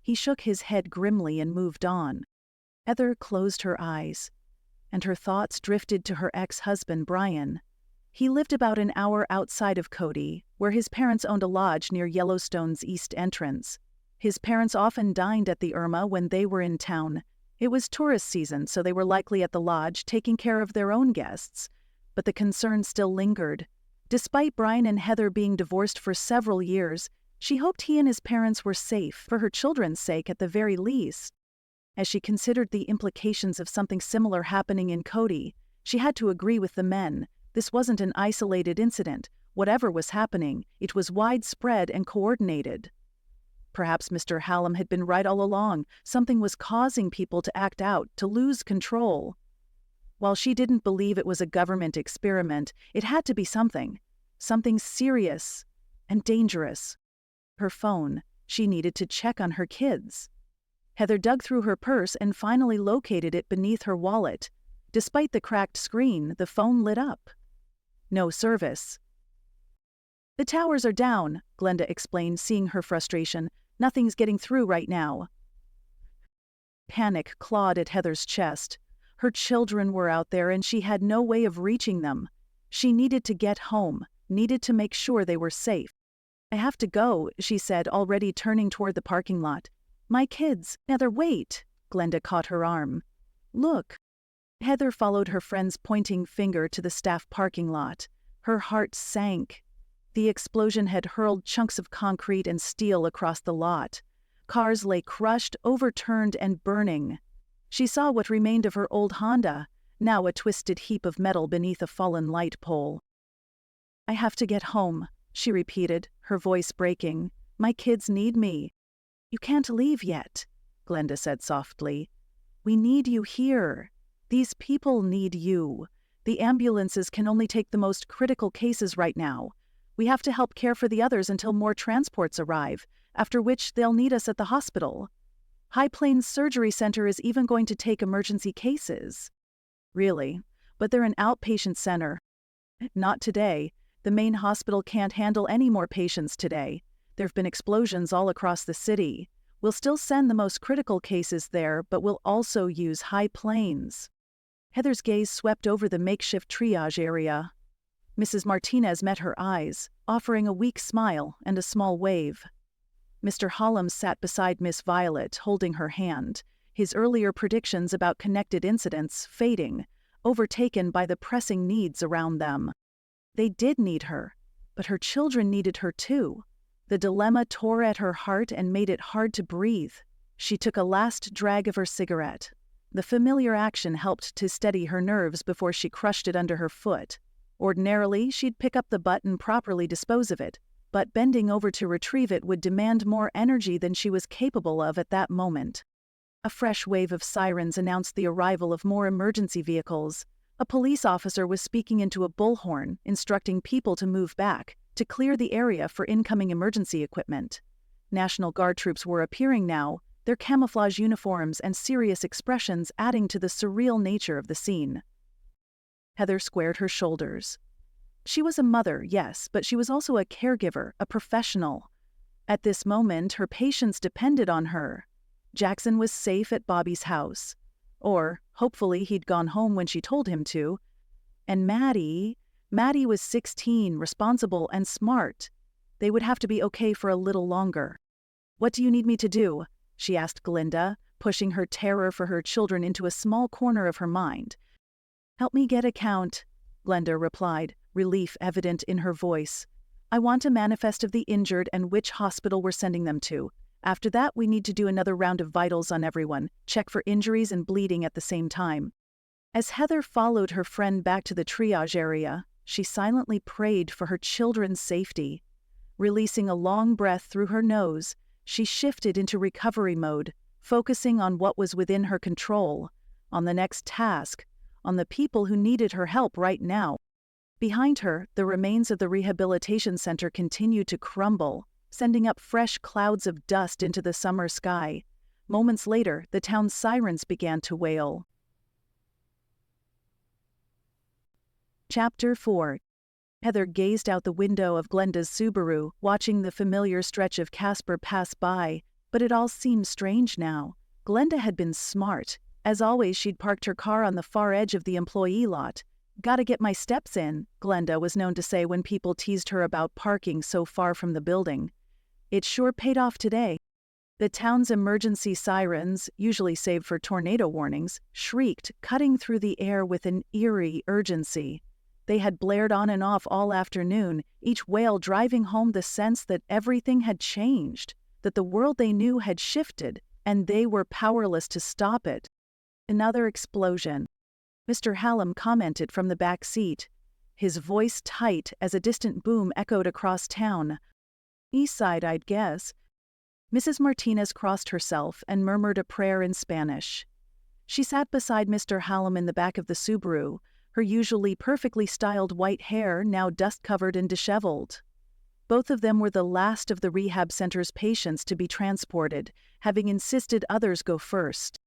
Speaker 2: He shook his head grimly and moved on. Heather closed her eyes, and her thoughts drifted to her ex-husband, Brian. He lived about an hour outside of Cody, where his parents owned a lodge near Yellowstone's east entrance. His parents often dined at the Irma when they were in town. It was tourist season, so they were likely at the lodge taking care of their own guests. But the concern still lingered. Despite Brian and Heather being divorced for several years, she hoped he and his parents were safe, for her children's sake at the very least. As she considered the implications of something similar happening in Cody, she had to agree with the men. This wasn't an isolated incident. Whatever was happening, it was widespread and coordinated. Perhaps Mr. Hallam had been right all along. Something was causing people to act out, to lose control. While she didn't believe it was a government experiment, it had to be something serious and dangerous. Her phone. She needed to check on her kids. Heather dug through her purse and finally located it beneath her wallet. Despite the cracked screen, the phone lit up. No service. The towers are down, Glenda explained, seeing her frustration. Nothing's getting through right now. Panic clawed at Heather's chest. Her children were out there and she had no way of reaching them. She needed to get home, needed to make sure they were safe. I have to go, she said, already turning toward the parking lot. My kids. Heather, wait. Glenda caught her arm. Look. Heather followed her friend's pointing finger to the staff parking lot. Her heart sank. The explosion had hurled chunks of concrete and steel across the lot. Cars lay crushed, overturned, and burning. She saw what remained of her old Honda, now a twisted heap of metal beneath a fallen light pole. I have to get home, she repeated, her voice breaking. My kids need me. You can't leave yet, Glenda said softly. We need you here. These people need you. The ambulances can only take the most critical cases right now. We have to help care for the others until more transports arrive, after which they'll need us at the hospital. High Plains Surgery Center is even going to take emergency cases. Really? But they're an outpatient center. Not today. The main hospital can't handle any more patients today. There've been explosions all across the city. We'll still send the most critical cases there, but we'll also use High Plains. Heather's gaze swept over the makeshift triage area. Mrs. Martinez met her eyes, offering a weak smile and a small wave. Mr. Hallam sat beside Miss Violet, holding her hand, his earlier predictions about connected incidents fading, overtaken by the pressing needs around them. They did need her, but her children needed her too. The dilemma tore at her heart and made it hard to breathe. She took a last drag of her cigarette. The familiar action helped to steady her nerves before she crushed it under her foot. Ordinarily, she'd pick up the butt and properly dispose of it, but bending over to retrieve it would demand more energy than she was capable of at that moment. A fresh wave of sirens announced the arrival of more emergency vehicles. A police officer was speaking into a bullhorn, instructing people to move back, to clear the area for incoming emergency equipment. National Guard troops were appearing now, their camouflage uniforms and serious expressions adding to the surreal nature of the scene. Heather squared her shoulders. She was a mother, yes, but she was also a caregiver, a professional. At this moment, her patients depended on her. Jackson was safe at Bobby's house. Or, hopefully, he'd gone home when she told him to. And Maddie was 16, responsible and smart. They would have to be okay for a little longer. What do you need me to do? She asked Glenda, pushing her terror for her children into a small corner of her mind. Help me get a count, Glenda replied, relief evident in her voice. I want a manifest of the injured and which hospital we're sending them to. After that, we need to do another round of vitals on everyone, check for injuries and bleeding at the same time. As Heather followed her friend back to the triage area, She silently prayed for her children's safety. Releasing a long breath through her nose, she shifted into recovery mode, focusing on what was within her control, on the next task, on the people who needed her help right now. Behind her, the remains of the rehabilitation center continued to crumble, sending up fresh clouds of dust into the summer sky. Moments later, the town's sirens began to wail. Chapter 4. Heather gazed out the window of Glenda's Subaru, watching the familiar stretch of Casper pass by, but it all seemed strange now. Glenda had been smart. As always, she'd parked her car on the far edge of the employee lot. "Gotta get my steps in," Glenda was known to say when people teased her about parking so far from the building. It sure paid off today. The town's emergency sirens, usually saved for tornado warnings, shrieked, cutting through the air with an eerie urgency. They had blared on and off all afternoon, each wail driving home the sense that everything had changed, that the world they knew had shifted, and they were powerless to stop it. Another explosion. Mr. Hallam commented from the back seat, his voice tight as a distant boom echoed across town. "East side, I'd guess." Mrs. Martinez crossed herself and murmured a prayer in Spanish. She sat beside Mr. Hallam in the back of the Subaru, her usually perfectly styled white hair now dust-covered and disheveled. Both of them were the last of the rehab center's patients to be transported, having insisted others go first.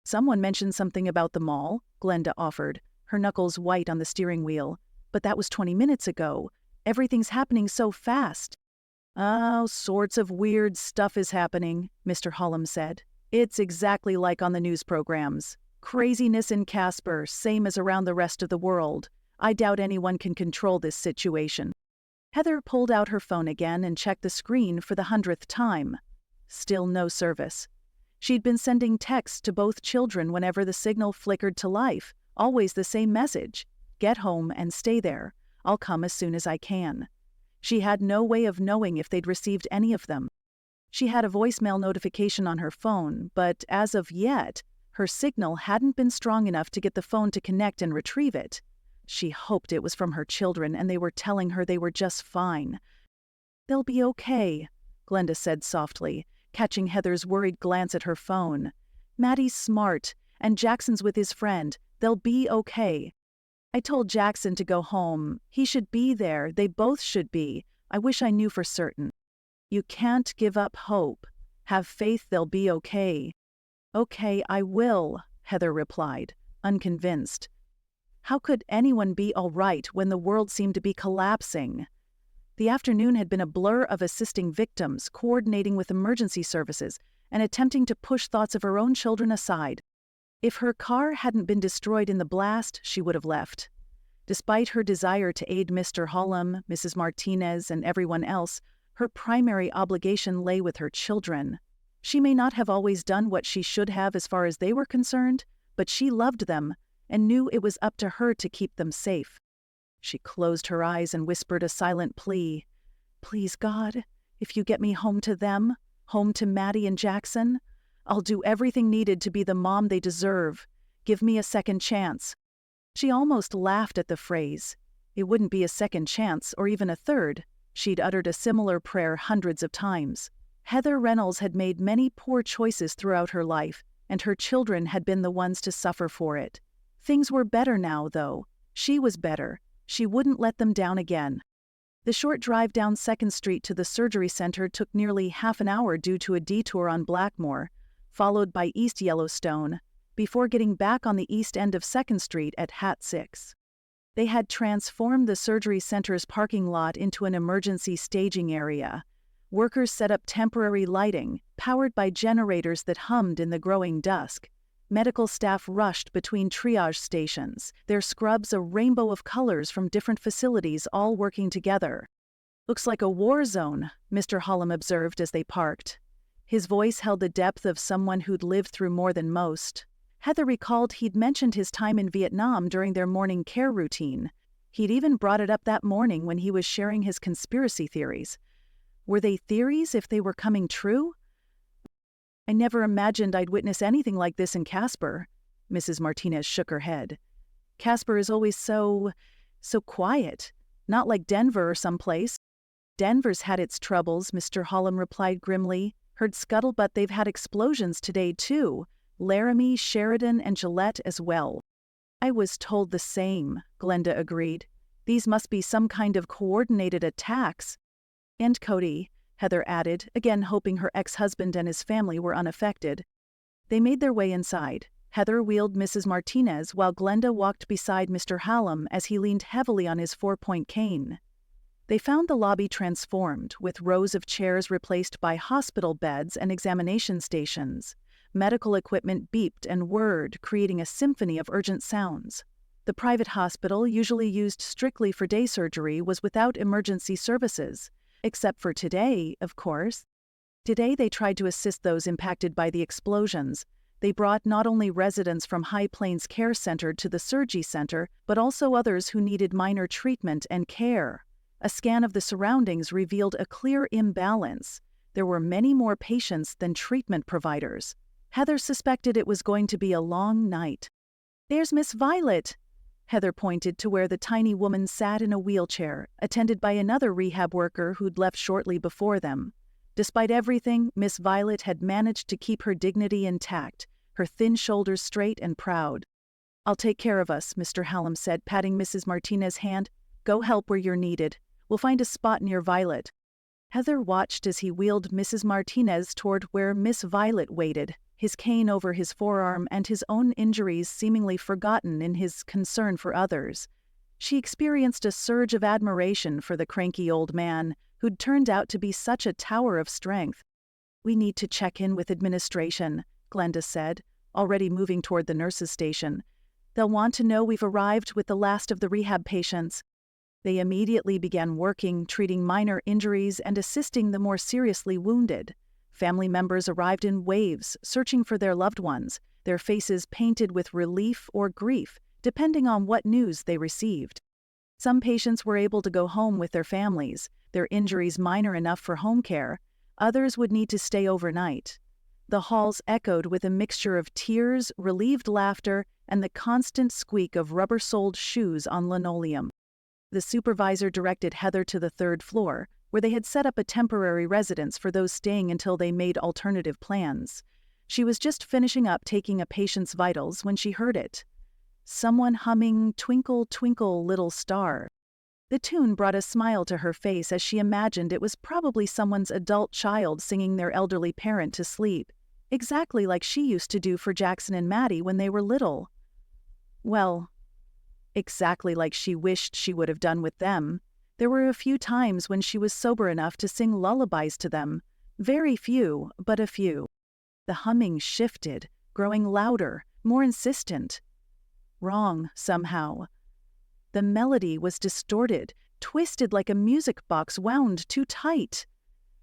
Speaker 2: "Someone mentioned something about the mall," Glenda offered, her knuckles white on the steering wheel. "But that was 20 minutes ago. Everything's happening so fast." "All sorts of weird stuff is happening," Mr. Hallam said. "It's exactly like on the news programs. Craziness in Casper, same as around the rest of the world. I doubt anyone can control this situation." Heather pulled out her phone again and checked the screen for the 100th time. Still no service. She'd been sending texts to both children whenever the signal flickered to life, always the same message: "Get home and stay there. I'll come as soon as I can." She had no way of knowing if they'd received any of them. She had a voicemail notification on her phone, but as of yet, her signal hadn't been strong enough to get the phone to connect and retrieve it. She hoped it was from her children and they were telling her they were just fine. "They'll be okay," Glenda said softly, catching Heather's worried glance at her phone. "Maddie's smart, and Jackson's with his friend. They'll be okay. I told Jackson to go home. He should be there. They both should be. I wish I knew for certain." "You can't give up hope. Have faith they'll be okay." "Okay, I will," Heather replied, unconvinced. How could anyone be all right when the world seemed to be collapsing? The afternoon had been a blur of assisting victims, coordinating with emergency services, and attempting to push thoughts of her own children aside. If her car hadn't been destroyed in the blast, she would have left. Despite her desire to aid Mr. Hallam, Mrs. Martinez, and everyone else, her primary obligation lay with her children. She may not have always done what she should have as far as they were concerned, but she loved them and knew it was up to her to keep them safe. She closed her eyes and whispered a silent plea. "Please, God, if you get me home to them, home to Maddie and Jackson, I'll do everything needed to be the mom they deserve. Give me a second chance." She almost laughed at the phrase. It wouldn't be a second chance or even a third. She'd uttered a similar prayer hundreds of times. Heather Reynolds had made many poor choices throughout her life, and her children had been the ones to suffer for it. Things were better now, though. She was better. She wouldn't let them down again. The short drive down 2nd Street to the surgery center took nearly half an hour due to a detour on Blackmore, followed by East Yellowstone, before getting back on the east end of 2nd Street at Hat 6. They had transformed the surgery center's parking lot into an emergency staging area. Workers set up temporary lighting, powered by generators that hummed in the growing dusk. Medical staff rushed between triage stations, their scrubs a rainbow of colors from different facilities all working together. "Looks like a war zone," Mr. Hallam observed as they parked. His voice held the depth of someone who'd lived through more than most. Heather recalled he'd mentioned his time in Vietnam during their morning care routine. He'd even brought it up that morning when he was sharing his conspiracy theories. Were they theories if they were coming true? "I never imagined I'd witness anything like this in Casper." Mrs. Martinez shook her head. "Casper is always so So quiet. Not like Denver or someplace. Denver's had its troubles, Mr. Hallam replied grimly. Heard scuttlebutt they've had explosions today, too. Laramie, Sheridan, and Gillette as well. I was told the same, Glenda agreed. These must be some kind of coordinated attacks. And Cody, Heather added, again hoping her ex-husband and his family were unaffected. They made their way inside. Heather wheeled Mrs. Martinez while Glenda walked beside Mr. Hallam as he leaned heavily on his 4-point cane. They found the lobby transformed, with rows of chairs replaced by hospital beds and examination stations. Medical equipment beeped and whirred, creating a symphony of urgent sounds. The private hospital, usually used strictly for day surgery, was without emergency services. Except for today, of course. Today they tried to assist those impacted by the explosions. They brought not only residents from High Plains Care Center to the Surgery Center, but also others who needed minor treatment and care. A scan of the surroundings revealed a clear imbalance. There were many more patients than treatment providers. Heather suspected it was going to be a long night. "There's Miss Violet." Heather pointed to where the tiny woman sat in a wheelchair, attended by another rehab worker who'd left shortly before them. Despite everything, Miss Violet had managed to keep her dignity intact, her thin shoulders straight and proud. "I'll take care of us," Mr. Hallam said, patting Mrs. Martinez's hand. "Go help where you're needed. We'll find a spot near Violet." Heather watched as he wheeled Mrs. Martinez toward where Miss Violet waited, his cane over his forearm and his own injuries seemingly forgotten in his concern for others. She experienced a surge of admiration for the cranky old man, who'd turned out to be such a tower of strength. "We need to check in with administration," Glenda said, already moving toward the nurses' station. "They'll want to know we've arrived with the last of the rehab patients." They immediately began working, treating minor injuries and assisting the more seriously wounded. Family members arrived in waves, searching for their loved ones, their faces painted with relief or grief, depending on what news they received. Some patients were able to go home with their families, their injuries minor enough for home care. Others would need to stay overnight. The halls echoed with a mixture of tears, relieved laughter, and the constant squeak of rubber-soled shoes on linoleum. The supervisor directed Heather to the 3rd floor, where they had set up a temporary residence for those staying until they made alternative plans. She was just finishing up taking a patient's vitals when she heard it. Someone humming "Twinkle, Twinkle, Little Star." The tune brought a smile to her face as she imagined it was probably someone's adult child singing their elderly parent to sleep, exactly like she used to do for Jackson and Maddie when they were little. Well, exactly like she wished she would have done with them. There were a few times when she was sober enough to sing lullabies to them. Very few, but a few. The humming shifted, growing louder, more insistent. Wrong, somehow. The melody was distorted, twisted like a music box wound too tight.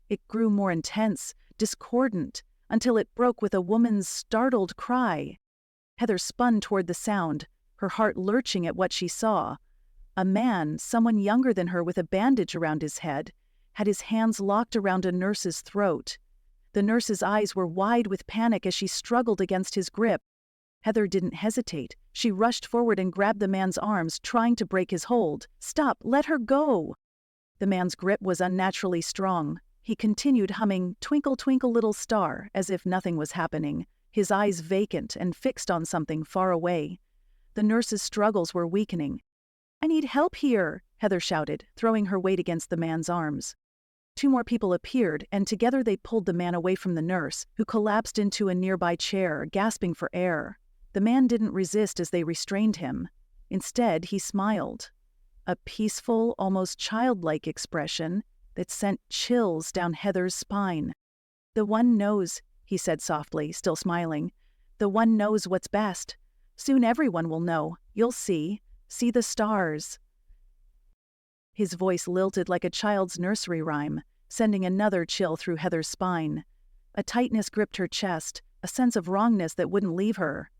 Speaker 2: It grew more intense, discordant, until it broke with a woman's startled cry. Heather spun toward the sound, her heart lurching at what she saw. A man, someone younger than her with a bandage around his head, had his hands locked around a nurse's throat. The nurse's eyes were wide with panic as she struggled against his grip. Heather didn't hesitate. She rushed forward and grabbed the man's arms, trying to break his hold. "Stop! Let her go!" The man's grip was unnaturally strong. He continued humming "Twinkle, Twinkle, Little Star" as if nothing was happening, his eyes vacant and fixed on something far away. The nurse's struggles were weakening. "I need help here," Heather shouted, throwing her weight against the man's arms. 2 more people appeared, and together they pulled the man away from the nurse, who collapsed into a nearby chair, gasping for air. The man didn't resist as they restrained him. Instead, he smiled. A peaceful, almost childlike expression that sent chills down Heather's spine. "The one knows," he said softly, still smiling. "The one knows what's best. Soon everyone will know. You'll see. See the stars." His voice lilted like a child's nursery rhyme, sending another chill through Heather's spine. A tightness gripped her chest, a sense of wrongness that wouldn't leave her.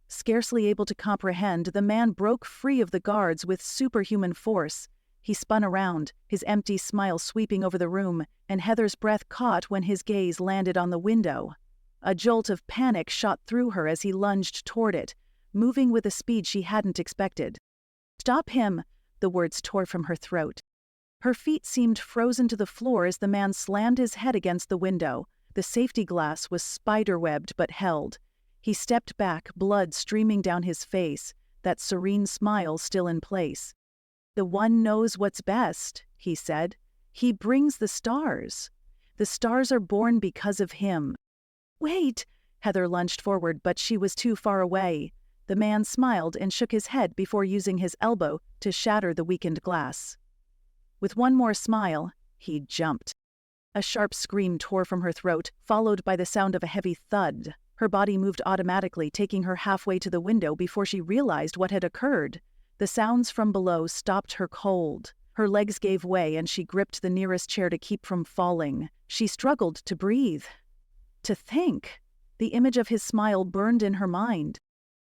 Speaker 2: Scarcely able to comprehend, the man broke free of the guards with superhuman force. He spun around, his empty smile sweeping over the room, and Heather's breath caught when his gaze landed on the window. A jolt of panic shot through her as he lunged toward it, moving with a speed she hadn't expected. "Stop him! The words tore from her throat. Her feet seemed frozen to the floor as the man slammed his head against the window. The safety glass was spiderwebbed but held. He stepped back, blood streaming down his face, that serene smile still in place. "The one knows what's best," he said. "He brings the stars. The stars are born because of him." "Wait!" Heather lunged forward, but she was too far away. The man smiled and shook his head before using his elbow to shatter the weakened glass. With one more smile, he jumped. A sharp scream tore from her throat, followed by the sound of a heavy thud. Her body moved automatically, taking her halfway to the window before she realized what had occurred. The sounds from below stopped her cold. Her legs gave way and she gripped the nearest chair to keep from falling. She struggled to breathe. To think. The image of his smile burned in her mind.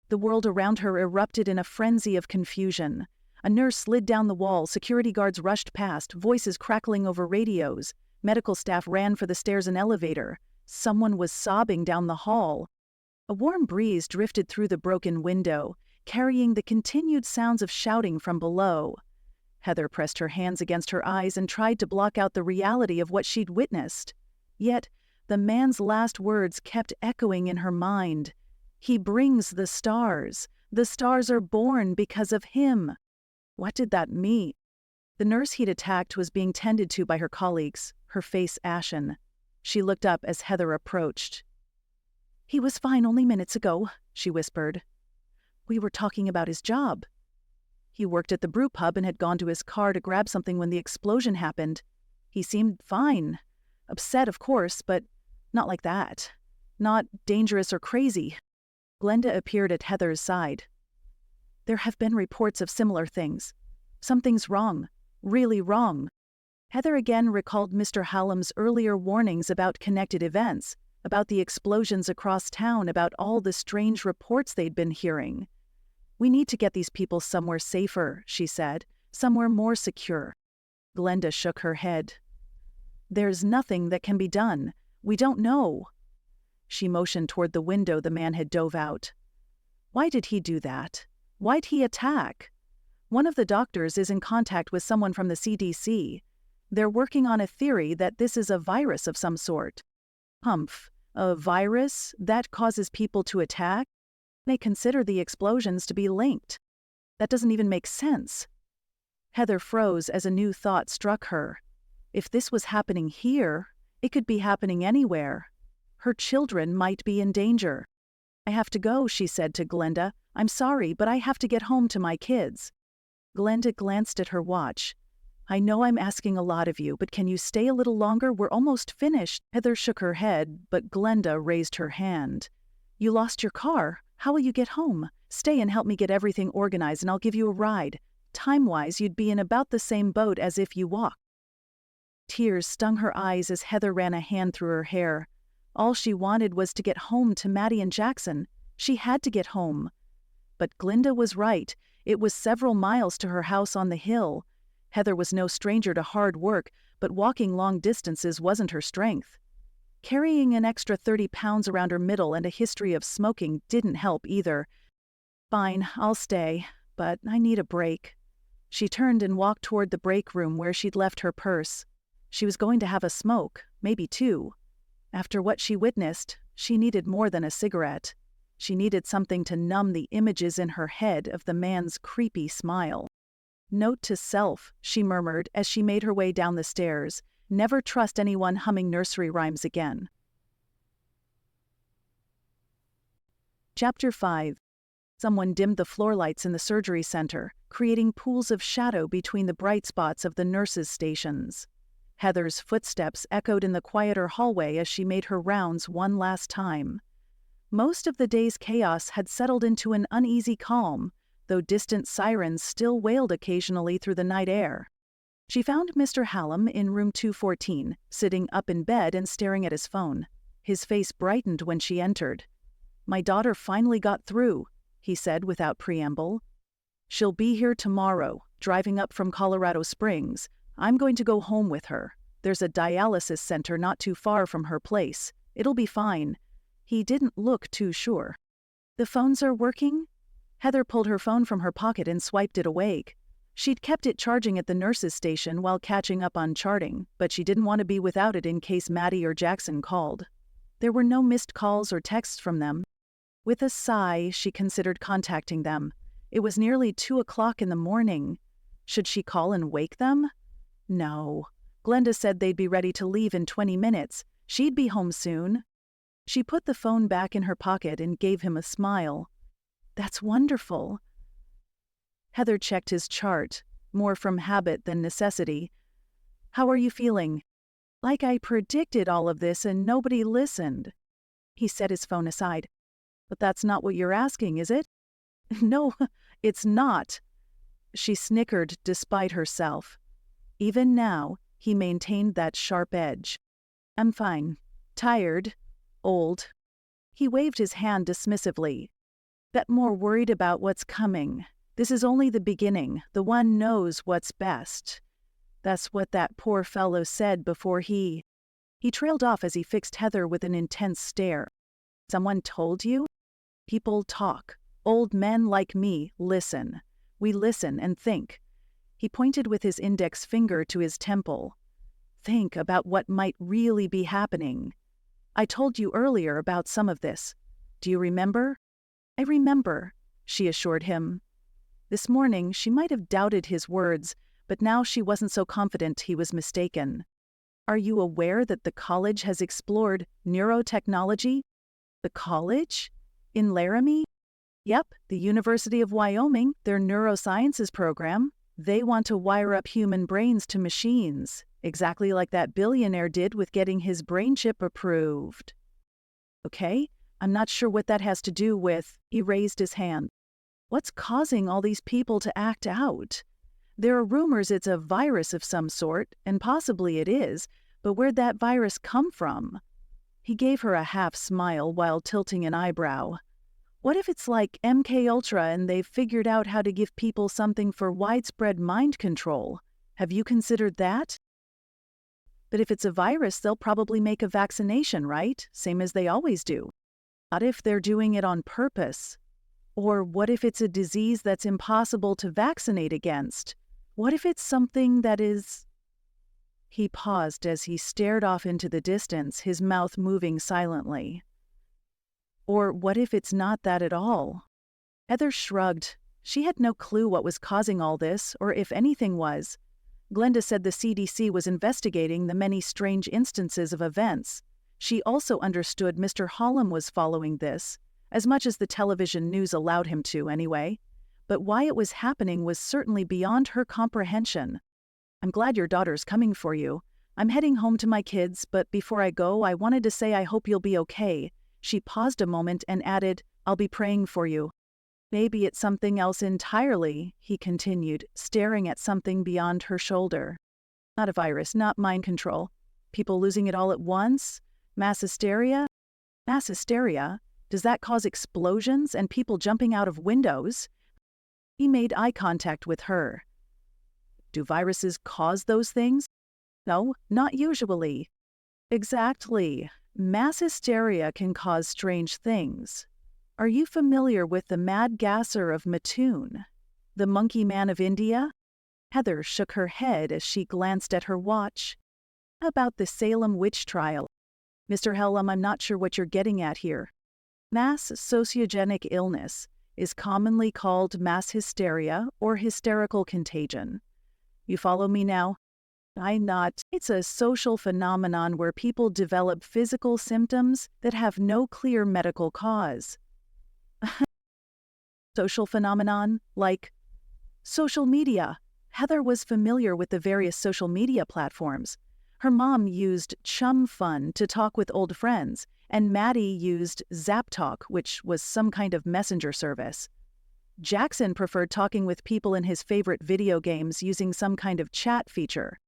Speaker 2: The world around her erupted in a frenzy of confusion. A nurse slid down the wall, security guards rushed past, voices crackling over radios. Medical staff ran for the stairs and elevator. Someone was sobbing down the hall. A warm breeze drifted through the broken window, carrying the continued sounds of shouting from below. Heather pressed her hands against her eyes and tried to block out the reality of what she'd witnessed. Yet, the man's last words kept echoing in her mind. "He brings the stars. The stars are born because of him." What did that mean? The nurse he'd attacked was being tended to by her colleagues, her face ashen. She looked up as Heather approached. "He was fine only minutes ago," she whispered. "We were talking about his job. He worked at the brew pub and had gone to his car to grab something when the explosion happened. He seemed fine. Upset, of course, but not like that. Not dangerous or crazy." Glenda appeared at Heather's side. "There have been reports of similar things. Something's wrong. Really wrong." Heather again recalled Mr. Hallam's earlier warnings about connected events, about the explosions across town, about all the strange reports they'd been hearing. "We need to get these people somewhere safer," she said, "somewhere more secure." Glenda shook her head. "There's nothing that can be done. We don't know." She motioned toward the window the man had dove out. "Why did he do that? Why'd he attack? One of the doctors is in contact with someone from the CDC. They're working on a theory that this is a virus of some sort." "Humph, a virus that causes people to attack? They consider the explosions to be linked. That doesn't even make sense." Heather froze as a new thought struck her. If this was happening here, it could be happening anywhere. Her children might be in danger. "I have to go," she said to Glenda. "I'm sorry, but I have to get home to my kids." Glenda glanced at her watch. "I know I'm asking a lot of you, but can you stay a little longer? We're almost finished." Heather shook her head, but Glenda raised her hand. "You lost your car. How will you get home? Stay and help me get everything organized and I'll give you a ride. Time-wise, you'd be in about the same boat as if you walked." Tears stung her eyes as Heather ran a hand through her hair. All she wanted was to get home to Maddie and Jackson. She had to get home. But Glenda was right. It was several miles to her house on the hill. Heather was no stranger to hard work, but walking long distances wasn't her strength. Carrying an extra 30 pounds around her middle and a history of smoking didn't help either. "Fine, I'll stay, but I need a break." She turned and walked toward the break room where she'd left her purse. She was going to have a smoke, maybe two. After what she witnessed, she needed more than a cigarette. She needed something to numb the images in her head of the man's creepy smile. "Note to self," she murmured as she made her way down the stairs. "Never trust anyone humming nursery rhymes again." Chapter 5. Someone dimmed the floor lights in the surgery center, creating pools of shadow between the bright spots of the nurses' stations. Heather's footsteps echoed in the quieter hallway as she made her rounds one last time. Most of the day's chaos had settled into an uneasy calm, though distant sirens still wailed occasionally through the night air. She found Mr. Hallam in room 214, sitting up in bed and staring at his phone. His face brightened when she entered. "My daughter finally got through," he said without preamble. "She'll be here tomorrow, driving up from Colorado Springs. I'm going to go home with her. There's a dialysis center not too far from her place. It'll be fine." He didn't look too sure. "The phones are working?" Heather pulled her phone from her pocket and swiped it awake. She'd kept it charging at the nurse's station while catching up on charting, but she didn't want to be without it in case Maddie or Jackson called. There were no missed calls or texts from them. With a sigh, she considered contacting them. It was nearly 2 o'clock in the morning. Should she call and wake them? No. Glenda said they'd be ready to leave in 20 minutes. She'd be home soon. She put the phone back in her pocket and gave him a smile. That's wonderful. Heather checked his chart, more from habit than necessity. How are you feeling? Like I predicted all of this and nobody listened. He set his phone aside. But that's not what you're asking, is it? No, it's not. She snickered despite herself. Even now, he maintained that sharp edge. I'm fine. Tired. Old. He waved his hand dismissively. Bet more worried about what's coming. This is only the beginning. The one knows what's best. That's what that poor fellow said before he trailed off as he fixed Heather with an intense stare. Someone told you? People talk. Old men like me listen. We listen and think. He pointed with his index finger to his temple. Think about what might really be happening. I told you earlier about some of this. Do you remember? I remember, she assured him. This morning, she might have doubted his words, but now she wasn't so confident he was mistaken. Are you aware that the college has explored neurotechnology? The college? In Laramie? Yep, the University of Wyoming, their neurosciences program. They want to wire up human brains to machines, exactly like that billionaire did with getting his brain chip approved. Okay, I'm not sure what that has to do with. He raised his hand. What's causing all these people to act out? There are rumors it's a virus of some sort, and possibly it is, but where'd that virus come from? He gave her a half smile while tilting an eyebrow. What if it's like MK Ultra and they've figured out how to give people something for widespread mind control? Have you considered that? But if it's a virus, they'll probably make a vaccination, right? Same as they always do. What if they're doing it on purpose? Or what if it's a disease that's impossible to vaccinate against? What if it's something that is... He paused as he stared off into the distance, his mouth moving silently. Or what if it's not that at all? Heather shrugged. She had no clue what was causing all this, or if anything was. Glenda said the CDC was investigating the many strange instances of events. She also understood Mr. Hallam was following this, as much as the television news allowed him to, anyway. But why it was happening was certainly beyond her comprehension. I'm glad your daughter's coming for you. I'm heading home to my kids, but before I go, I wanted to say I hope you'll be okay. She paused a moment and added, I'll be praying for you. Maybe it's something else entirely, he continued, staring at something beyond her shoulder. Not a virus, not mind control. People losing it all at once? Mass hysteria? Mass hysteria? Does that cause explosions and people jumping out of windows? He made eye contact with her. Do viruses cause those things? No, not usually. Exactly. Mass hysteria can cause strange things. Are you familiar with the Mad Gasser of Mattoon, the Monkey Man of India? Heather shook her head as she glanced at her watch. About the Salem witch trial. Mr. Hallam, I'm not sure what you're getting at here. Mass sociogenic illness is commonly called mass hysteria or hysterical contagion. You follow me now? I nod. It's a social phenomenon where people develop physical symptoms that have no clear medical cause. Social phenomenon, like social media. Heather was familiar with the various social media platforms. Her mom used Chum Fun to talk with old friends, and Maddie used ZapTalk, which was some kind of messenger service. Jackson preferred talking with people in his favorite video games using some kind of chat feature.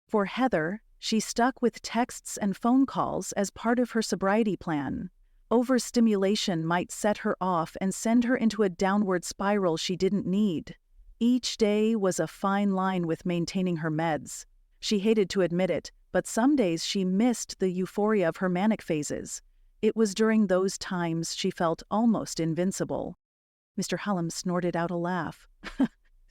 Speaker 2: For Heather, she stuck with texts and phone calls as part of her sobriety plan. Overstimulation might set her off and send her into a downward spiral she didn't need. Each day was a fine line with maintaining her meds. She hated to admit it, but some days she missed the euphoria of her manic phases. It was during those times she felt almost invincible. Mr. Hallam snorted out a laugh.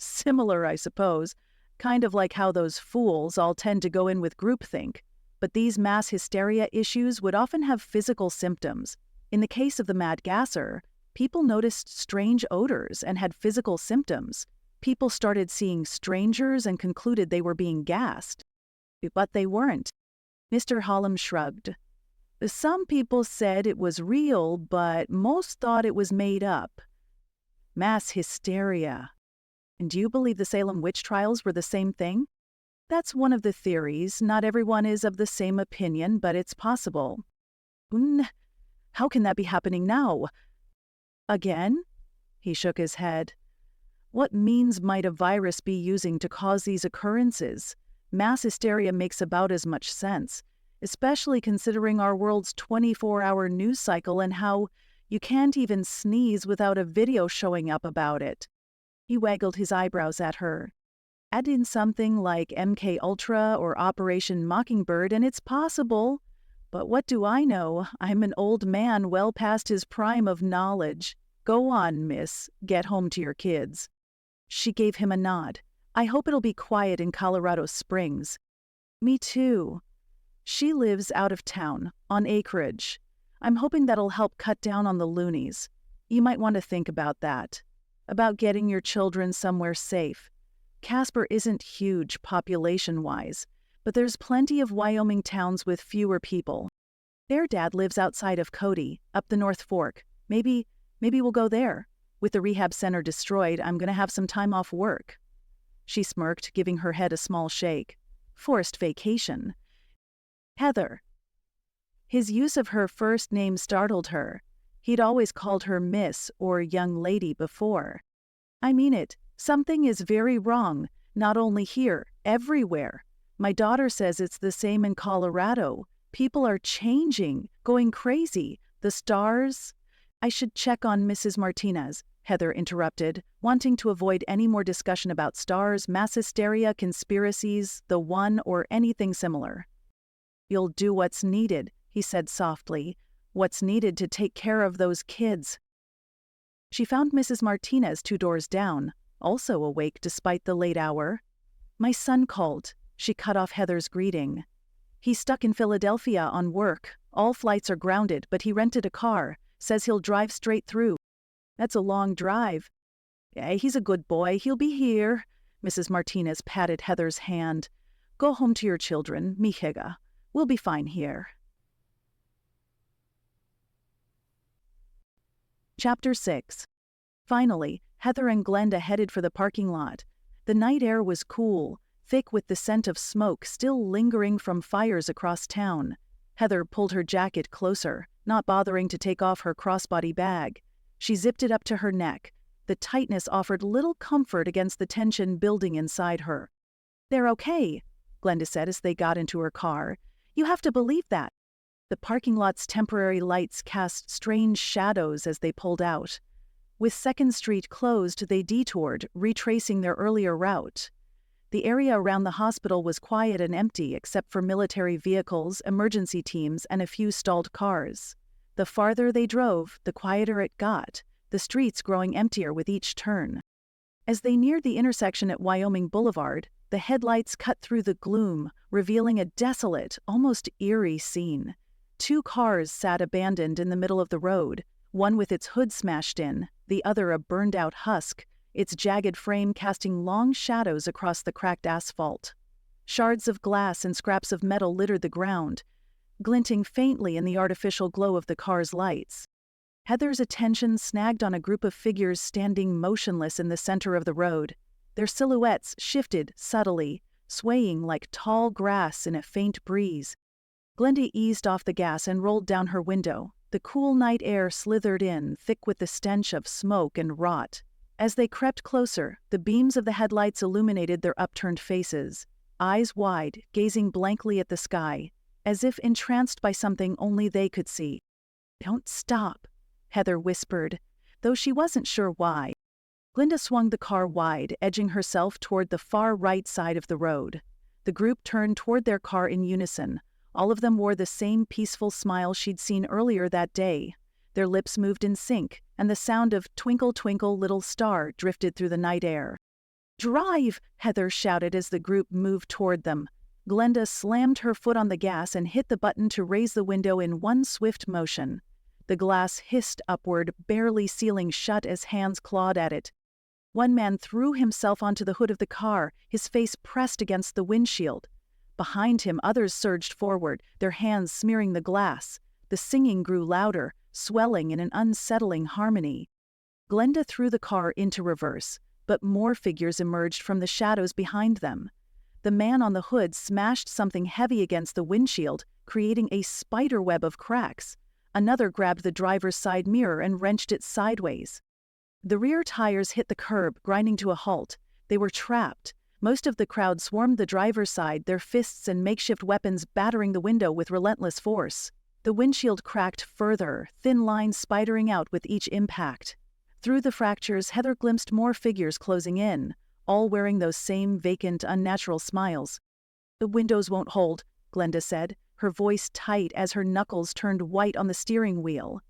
Speaker 2: Similar, I suppose. Kind of like how those fools all tend to go in with groupthink. But these mass hysteria issues would often have physical symptoms. In the case of the mad gasser, people noticed strange odors and had physical symptoms. People started seeing strangers and concluded they were being gassed. But they weren't. Mr. Hallam shrugged. Some people said it was real, but most thought it was made up. Mass hysteria. And do you believe the Salem witch trials were the same thing? That's one of the theories. Not everyone is of the same opinion, but it's possible. How can that be happening now? Again? He shook his head. What means might a virus be using to cause these occurrences? Mass hysteria makes about as much sense, especially considering our world's 24-hour news cycle and how you can't even sneeze without a video showing up about it. He waggled his eyebrows at her. Add in something like MK Ultra or Operation Mockingbird and it's possible. But what do I know? I'm an old man well past his prime of knowledge. Go on, miss. Get home to your kids. She gave him a nod. I hope it'll be quiet in Colorado Springs. Me too. She lives out of town, on acreage. I'm hoping that'll help cut down on the loonies. You might want to think about that. About getting your children somewhere safe. Casper isn't huge population-wise, but there's plenty of Wyoming towns with fewer people. Their dad lives outside of Cody, up the North Fork. Maybe we'll go there. With the rehab center destroyed, I'm going to have some time off work. She smirked, giving her head a small shake. Forced vacation. Heather. His use of her first name startled her. He'd always called her Miss or Young Lady before. I mean it. Something is very wrong, not only here, everywhere. My daughter says it's the same in Colorado. People are changing, going crazy. The stars... I should check on Mrs. Martinez, Heather interrupted, wanting to avoid any more discussion about stars, mass hysteria, conspiracies, the one, or anything similar. You'll do what's needed, he said softly. What's needed to take care of those kids. She found Mrs. Martinez 2 doors down, also awake despite the late hour. My son called. She cut off Heather's greeting. He's stuck in Philadelphia on work. All flights are grounded, but he rented a car. Says he'll drive straight through. That's a long drive. He's a good boy. He'll be here. Mrs. Martinez patted Heather's hand. Go home to your children, mihega. We'll be fine here. Chapter 6. Finally, Heather and Glenda headed for the parking lot. The night air was cool, thick with the scent of smoke still lingering from fires across town. Heather pulled her jacket closer, not bothering to take off her crossbody bag. She zipped it up to her neck. The tightness offered little comfort against the tension building inside her. They're okay, Glenda said as they got into her car. You have to believe that. The parking lot's temporary lights cast strange shadows as they pulled out. With 2nd Street closed, they detoured, retracing their earlier route. The area around the hospital was quiet and empty except for military vehicles, emergency teams, and a few stalled cars. The farther they drove, the quieter it got, the streets growing emptier with each turn. As they neared the intersection at Wyoming Boulevard, the headlights cut through the gloom, revealing a desolate, almost eerie scene. 2 cars sat abandoned in the middle of the road, one with its hood smashed in, the other a burned-out husk, its jagged frame casting long shadows across the cracked asphalt. Shards of glass and scraps of metal littered the ground, glinting faintly in the artificial glow of the car's lights. Heather's attention snagged on a group of figures standing motionless in the center of the road. Their silhouettes shifted subtly, swaying like tall grass in a faint breeze. Glenda eased off the gas and rolled down her window. The cool night air slithered in, thick with the stench of smoke and rot. As they crept closer, the beams of the headlights illuminated their upturned faces, eyes wide, gazing blankly at the sky, as if entranced by something only they could see. "Don't stop," Heather whispered, though she wasn't sure why. Glenda swung the car wide, edging herself toward the far right side of the road. The group turned toward their car in unison. All of them wore the same peaceful smile she'd seen earlier that day. Their lips moved in sync, and the sound of "Twinkle, Twinkle, Little Star" drifted through the night air. "Drive!" Heather shouted as the group moved toward them. Glenda slammed her foot on the gas and hit the button to raise the window in one swift motion. The glass hissed upward, barely sealing shut as hands clawed at it. One man threw himself onto the hood of the car, his face pressed against the windshield. Behind him, others surged forward, their hands smearing the glass. The singing grew louder, swelling in an unsettling harmony. Glenda threw the car into reverse, but more figures emerged from the shadows behind them. The man on the hood smashed something heavy against the windshield, creating a spider web of cracks. Another grabbed the driver's side mirror and wrenched it sideways. The rear tires hit the curb, grinding to a halt. They were trapped. Most of the crowd swarmed the driver's side, their fists and makeshift weapons battering the window with relentless force. The windshield cracked further, thin lines spidering out with each impact. Through the fractures, Heather glimpsed more figures closing in, all wearing those same vacant, unnatural smiles. "The windows won't hold," Glenda said, her voice tight as her knuckles turned white on the steering wheel.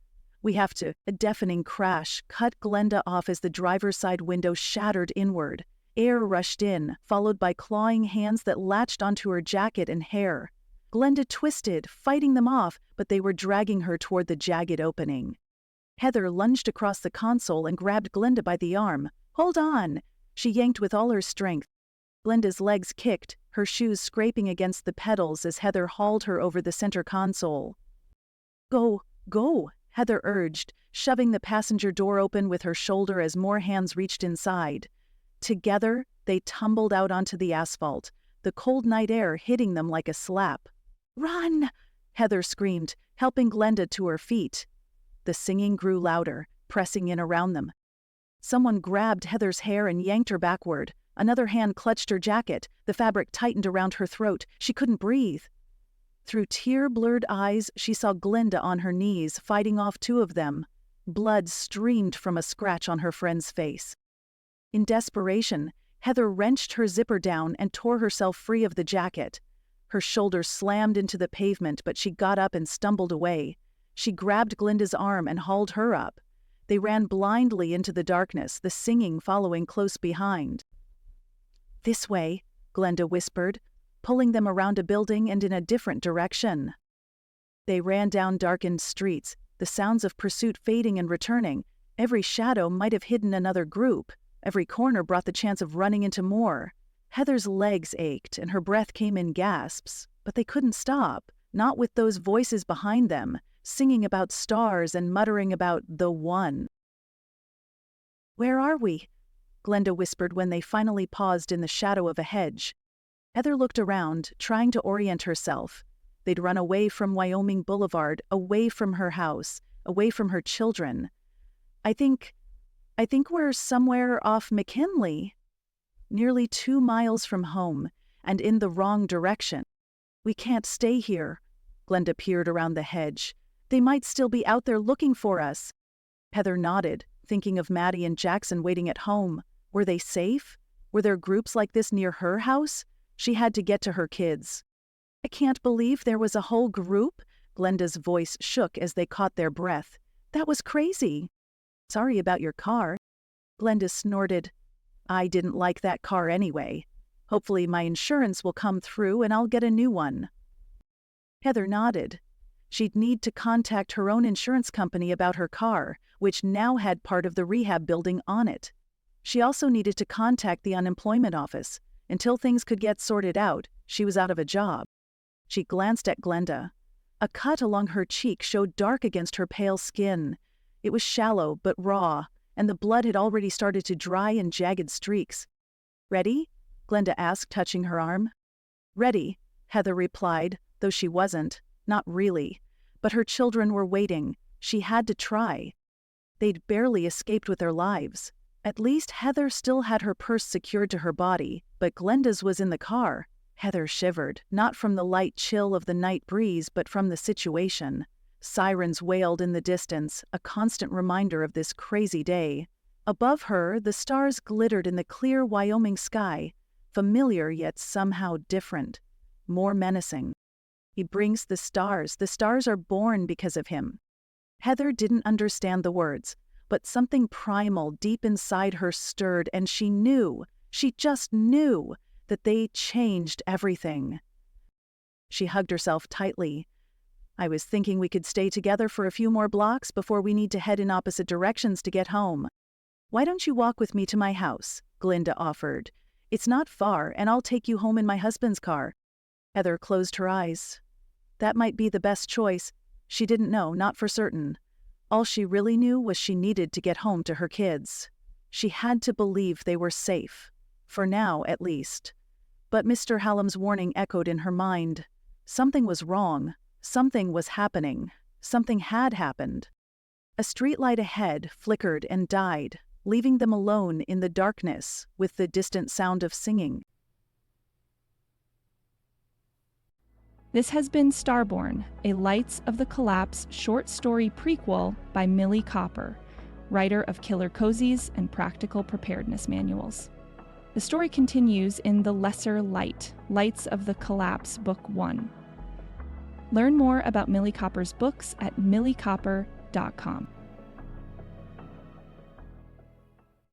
Speaker 2: "We have to." A deafening crash cut Glenda off as the driver's side window shattered inward. Air rushed in, followed by clawing hands that latched onto her jacket and hair. Glenda twisted, fighting them off, but they were dragging her toward the jagged opening. Heather lunged across the console and grabbed Glenda by the arm. "Hold on!" She yanked with all her strength. Glenda's legs kicked, her shoes scraping against the pedals as Heather hauled her over the center console. "Go, go," Heather urged, shoving the passenger door open with her shoulder as more hands reached inside. Together, they tumbled out onto the asphalt, the cold night air hitting them like a slap. "Run!" Heather screamed, helping Glenda to her feet. The singing grew louder, pressing in around them. Someone grabbed Heather's hair and yanked her backward. Another hand clutched her jacket. The fabric tightened around her throat. She couldn't breathe. Through tear-blurred eyes, she saw Glenda on her knees, fighting off two of them. Blood streamed from a scratch on her friend's face. In desperation, Heather wrenched her zipper down and tore herself free of the jacket. Her shoulder slammed into the pavement, but she got up and stumbled away. She grabbed Glenda's arm and hauled her up. They ran blindly into the darkness, the singing following close behind. "This way," Glenda whispered, pulling them around a building and in a different direction. They ran down darkened streets, the sounds of pursuit fading and returning. Every shadow might have hidden another group. Every corner brought the chance of running into more. Heather's legs ached and her breath came in gasps, but they couldn't stop, not with those voices behind them, singing about stars and muttering about the one. "Where are we?" Glenda whispered when they finally paused in the shadow of a hedge. Heather looked around, trying to orient herself. They'd run away from Wyoming Boulevard, away from her house, away from her children. I think we're somewhere off McKinley. Nearly 2 miles from home, and in the wrong direction. We can't stay here." Glenda peered around the hedge. "They might still be out there looking for us." Heather nodded, thinking of Maddie and Jackson waiting at home. Were they safe? Were there groups like this near her house? She had to get to her kids. "I can't believe there was a whole group." Glenda's voice shook as they caught their breath. "That was crazy." "Sorry about your car." Glenda snorted. "I didn't like that car anyway. Hopefully my insurance will come through and I'll get a new one." Heather nodded. She'd need to contact her own insurance company about her car, which now had part of the rehab building on it. She also needed to contact the unemployment office. Until things could get sorted out, she was out of a job. She glanced at Glenda. A cut along her cheek showed dark against her pale skin. It was shallow but raw, and the blood had already started to dry in jagged streaks. "Ready?" Glenda asked, touching her arm. "Ready," Heather replied, though she wasn't. Not really. But her children were waiting. She had to try. They'd barely escaped with their lives. At least Heather still had her purse secured to her body, but Glenda's was in the car. Heather shivered, not from the light chill of the night breeze, but from the situation. Sirens wailed in the distance, a constant reminder of this crazy day. Above her, the stars glittered in the clear Wyoming sky, familiar yet somehow different, more menacing. He brings the stars are born because of him. Heather didn't understand the words, but something primal deep inside her stirred, and she knew She just knew that they changed everything. She hugged herself tightly. I was thinking we could stay together for a few more blocks before we need to head in opposite directions to get home. Why don't you walk with me to my house? Glinda offered. It's not far, and I'll take you home in my husband's car. Heather closed her eyes. That might be the best choice. She didn't know, not for certain. All she really knew was she needed to get home to her kids. She had to believe they were safe. For now, at least. But Mr. Hallam's warning echoed in her mind. Something was wrong. Something was happening. Something had happened. A streetlight ahead flickered and died, leaving them alone in the darkness with the distant sound of singing.
Speaker 1: This has been Starborn, a Lights of the Collapse short story prequel by Millie Copper, writer of Killer Cozies and Practical Preparedness Manuals. The story continues in The Lesser Light, Lights of the Collapse Book 1. Learn more about Millie Copper's books at milliecopper.com.